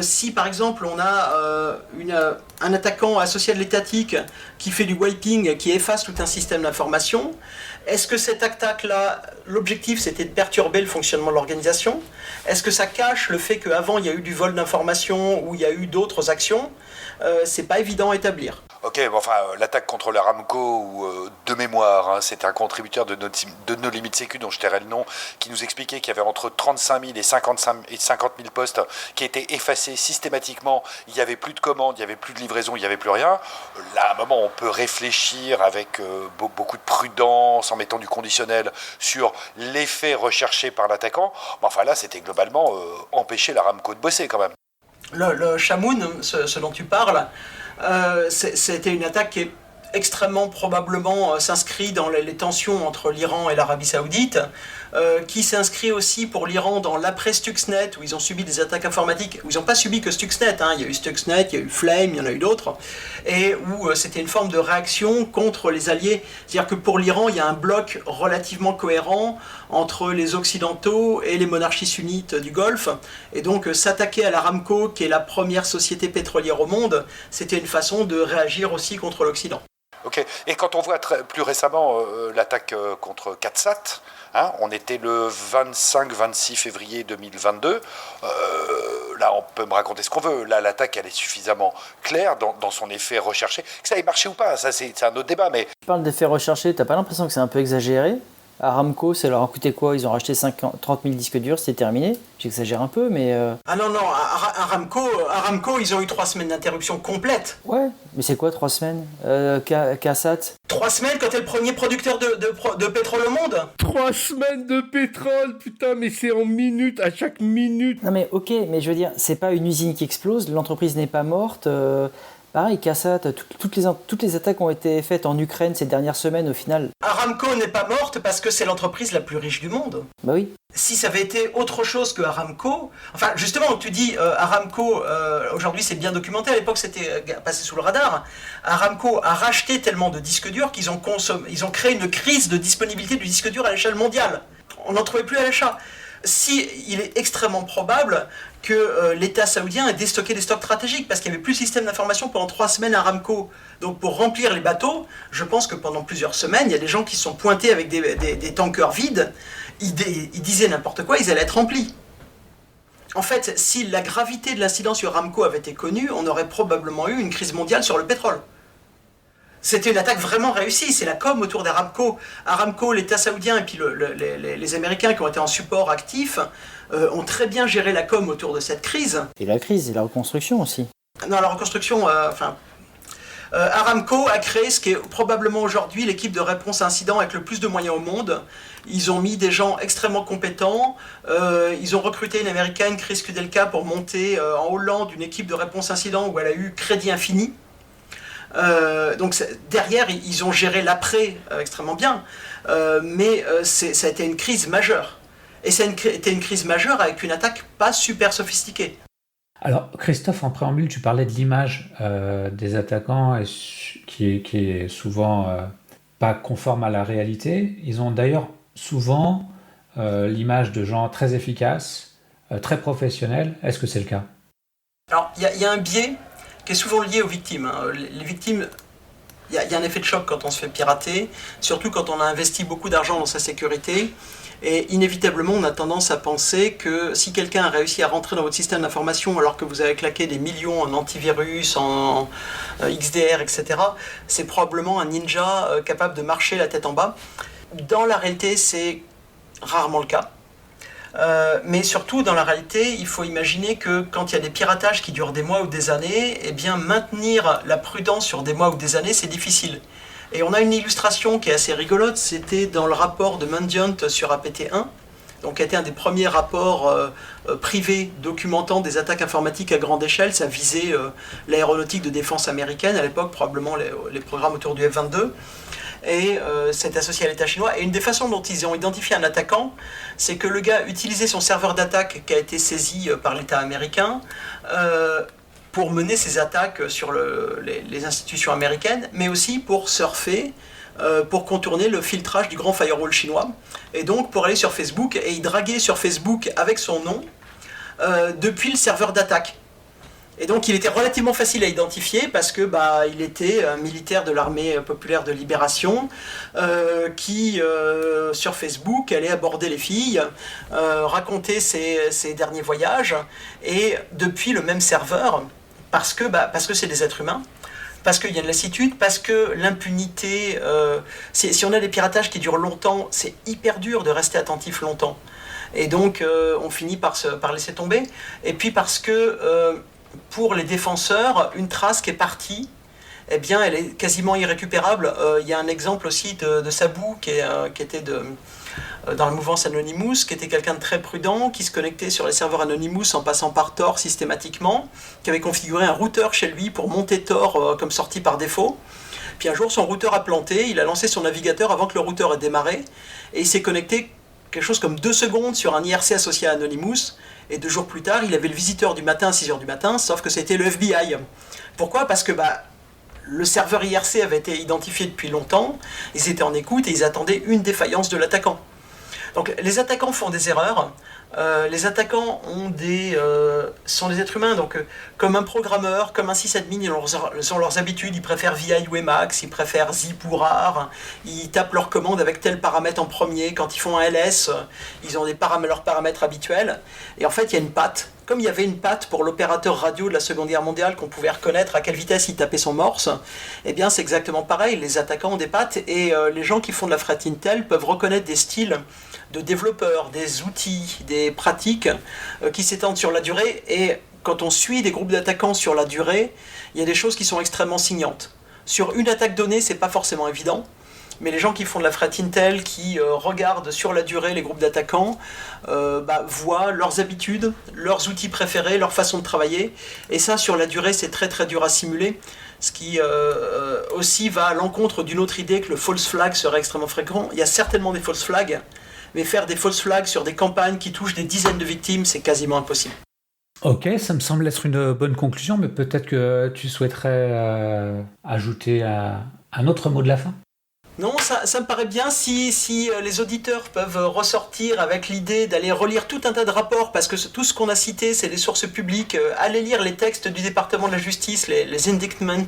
si par exemple on a un attaquant associé à de l'étatique qui fait du wiping, qui efface tout un système d'information, est-ce que cette attaque-là, l'objectif c'était de perturber le fonctionnement de l'organisation ? Est-ce que ça cache le fait qu'avant il y a eu du vol d'informations ou il y a eu d'autres actions ? C'est pas évident à établir. Ok, bon, enfin, l'attaque contre l'Aramco, ou de mémoire, hein, c'était un contributeur de nos limites sécu, dont je tairai le nom, qui nous expliquait qu'il y avait entre 35 000 et 50 000 postes qui étaient effacés systématiquement. Il n'y avait plus de commandes, il n'y avait plus de livraison, il n'y avait plus rien. Là, à un moment, on peut réfléchir avec beaucoup de prudence, en mettant du conditionnel sur l'effet recherché par l'attaquant. Mais enfin là, c'était globalement empêcher l'Aramco de bosser quand même. Le Shamoun, ce dont tu parles, c'était une attaque qui est extrêmement probablement s'inscrit dans les tensions entre l'Iran et l'Arabie Saoudite, qui s'inscrit aussi pour l'Iran dans l'après Stuxnet, où ils ont subi des attaques informatiques, où ils n'ont pas subi que Stuxnet, hein. Il y a eu Stuxnet, il y a eu Flame, il y en a eu d'autres, et où c'était une forme de réaction contre les alliés. C'est-à-dire que pour l'Iran, il y a un bloc relativement cohérent entre les Occidentaux et les monarchies sunnites du Golfe, et donc s'attaquer à l'Aramco, qui est la première société pétrolière au monde, c'était une façon de réagir aussi contre l'Occident. Ok, et quand on voit plus récemment l'attaque contre Katsat, hein, on était le 25-26 février 2022, là on peut me raconter ce qu'on veut, là l'attaque elle est suffisamment claire dans son effet recherché, que ça ait marché ou pas, ça c'est un autre débat, mais... Tu parles d'effet recherché, t'as pas l'impression que c'est un peu exagéré ? Aramco, ça leur a coûté quoi ? Ils ont racheté 30 000 disques durs, c'était terminé. J'exagère un peu, mais... Ah non, Aramco, ils ont eu 3 semaines d'interruption complète. Ouais, mais c'est quoi 3 semaines Kassat 3 semaines quand t'es le premier producteur de pétrole au monde. 3 semaines de pétrole, putain, mais c'est en minutes, à chaque minute. Non mais ok, mais je veux dire, c'est pas une usine qui explose, l'entreprise n'est pas morte... Pareil, Kassat, toutes les attaques ont été faites en Ukraine ces dernières semaines au final. Aramco n'est pas morte parce que c'est l'entreprise la plus riche du monde. Bah oui. Si ça avait été autre chose que Aramco, enfin justement tu dis Aramco, aujourd'hui c'est bien documenté, à l'époque c'était passé sous le radar, Aramco a racheté tellement de disques durs qu'ils ont créé une crise de disponibilité du disque dur à l'échelle mondiale. On n'en trouvait plus à l'achat. Si, il est extrêmement probable que l'État saoudien ait déstocké des stocks stratégiques, parce qu'il n'y avait plus de système d'information pendant 3 semaines à Aramco. Donc pour remplir les bateaux, je pense que pendant plusieurs semaines, il y a des gens qui sont pointés avec des tankers vides, ils disaient n'importe quoi, ils allaient être remplis. En fait, si la gravité de l'incident sur Aramco avait été connue, on aurait probablement eu une crise mondiale sur le pétrole. C'était une attaque vraiment réussie, c'est la com autour d'Aramco. Aramco, l'État saoudien et puis les Américains qui ont été en support actif ont très bien géré la com autour de cette crise. Et la crise, et la reconstruction aussi. Non, la reconstruction, Aramco a créé ce qui est probablement aujourd'hui l'équipe de réponse à incident avec le plus de moyens au monde. Ils ont mis des gens extrêmement compétents. Ils ont recruté une Américaine, Chris Kudelka, pour monter en Hollande une équipe de réponse à incident où elle a eu crédit infini. Donc derrière, ils ont géré l'après extrêmement bien, mais ça a été une crise majeure. Et ça a été une crise majeure avec une attaque pas super sophistiquée. Alors, Christophe, en préambule, tu parlais de l'image des attaquants qui est souvent pas conforme à la réalité. Ils ont d'ailleurs souvent l'image de gens très efficaces, très professionnels. Est-ce que c'est le cas ? Alors, il y a un biais qui est souvent lié aux victimes. Les victimes, il y a un effet de choc quand on se fait pirater, surtout quand on a investi beaucoup d'argent dans sa sécurité. Et inévitablement, on a tendance à penser que si quelqu'un a réussi à rentrer dans votre système d'information alors que vous avez claqué des millions en antivirus, en XDR, etc., c'est probablement un ninja capable de marcher la tête en bas. Dans la réalité, c'est rarement le cas. Mais surtout, dans la réalité, il faut imaginer que quand il y a des piratages qui durent des mois ou des années, eh bien, maintenir la prudence sur des mois ou des années, c'est difficile. Et on a une illustration qui est assez rigolote, c'était dans le rapport de Mandiant sur APT1, donc qui a été un des premiers rapports privés documentant des attaques informatiques à grande échelle. Ça visait l'aéronautique de défense américaine, à l'époque probablement les programmes autour du F-22. Et c'est associé à l'État chinois. Et une des façons dont ils ont identifié un attaquant, c'est que le gars utilisait son serveur d'attaque qui a été saisi par l'État américain pour mener ses attaques sur les institutions américaines, mais aussi pour surfer, pour contourner le filtrage du grand firewall chinois. Et donc pour aller sur Facebook, et il draguait sur Facebook avec son nom depuis le serveur d'attaque. Et donc il était relativement facile à identifier parce que il était un militaire de l'armée populaire de libération qui sur Facebook allait aborder les filles, raconter ses derniers voyages, et depuis le même serveur, parce que c'est des êtres humains, parce qu'il y a de lassitude, parce que l'impunité, si on a des piratages qui durent longtemps, c'est hyper dur de rester attentif longtemps. Et donc on finit par laisser tomber. Et puis parce que pour les défenseurs, une trace qui est partie, eh bien, elle est quasiment irrécupérable. Il y a un exemple aussi de Sabou qui était dans la mouvance Anonymous, qui était quelqu'un de très prudent, qui se connectait sur les serveurs Anonymous en passant par Tor systématiquement, qui avait configuré un routeur chez lui pour monter Tor comme sortie par défaut. Puis un jour, son routeur a planté, il a lancé son navigateur avant que le routeur ait démarré, et il s'est connecté quelque chose comme 2 secondes sur un IRC associé à Anonymous, et 2 jours plus tard, il avait le visiteur du matin à 6h du matin, sauf que c'était le FBI. Pourquoi ? Parce que le serveur IRC avait été identifié depuis longtemps, ils étaient en écoute et ils attendaient une défaillance de l'attaquant. Donc les attaquants font des erreurs, les attaquants sont des êtres humains, donc comme un programmeur, comme un sysadmin, ils ont leurs habitudes, ils préfèrent VI ou Emacs, ils préfèrent zip ou rar, ils tapent leur commande avec tel paramètre en premier, quand ils font un ls, ils ont leurs paramètres habituels, et en fait il y a une patte. Comme il y avait une patte pour l'opérateur radio de la Seconde Guerre mondiale qu'on pouvait reconnaître à quelle vitesse il tapait son morse, eh bien c'est exactement pareil, les attaquants ont des pattes, et les gens qui font de la threat intel peuvent reconnaître des styles de développeurs, des outils, des pratiques qui s'étendent sur la durée, et quand on suit des groupes d'attaquants sur la durée, il y a des choses qui sont extrêmement signantes. Sur une attaque donnée, c'est pas forcément évident, mais les gens qui font de la threat intel, qui regardent sur la durée les groupes d'attaquants, voient leurs habitudes, leurs outils préférés, leur façon de travailler, et ça sur la durée c'est très très dur à simuler, ce qui aussi va à l'encontre d'une autre idée que le false flag serait extrêmement fréquent. Il y a certainement des false flags, mais faire des false flags sur des campagnes qui touchent des dizaines de victimes, c'est quasiment impossible. Ok, ça me semble être une bonne conclusion, mais peut-être que tu souhaiterais ajouter un autre mot de la fin. Non, ça me paraît bien si les auditeurs peuvent ressortir avec l'idée d'aller relire tout un tas de rapports, parce que tout ce qu'on a cité, c'est des sources publiques. Allez lire les textes du département de la justice, les indictments,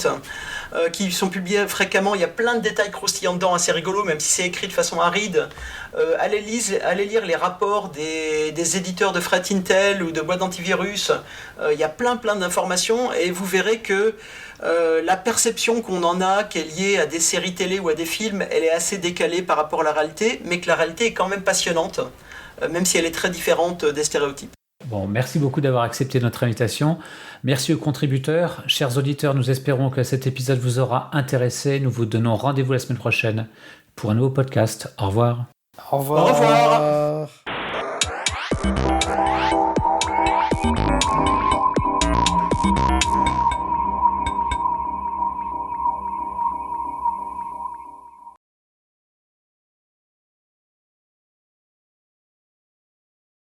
qui sont publiés fréquemment. Il y a plein de détails croustillants dedans, assez rigolos, même si c'est écrit de façon aride. Allez lire les rapports des éditeurs de threat intel ou de boîtes d'antivirus. Il y a plein d'informations, et vous verrez que la perception qu'on en a, qui est liée à des séries télé ou à des films, elle est assez décalée par rapport à la réalité, mais que la réalité est quand même passionnante, même si elle est très différente des stéréotypes. Bon, merci beaucoup d'avoir accepté notre invitation. Merci aux contributeurs. Chers auditeurs, nous espérons que cet épisode vous aura intéressé. Nous vous donnons rendez-vous la semaine prochaine pour un nouveau podcast. Au revoir. Au revoir. Au revoir.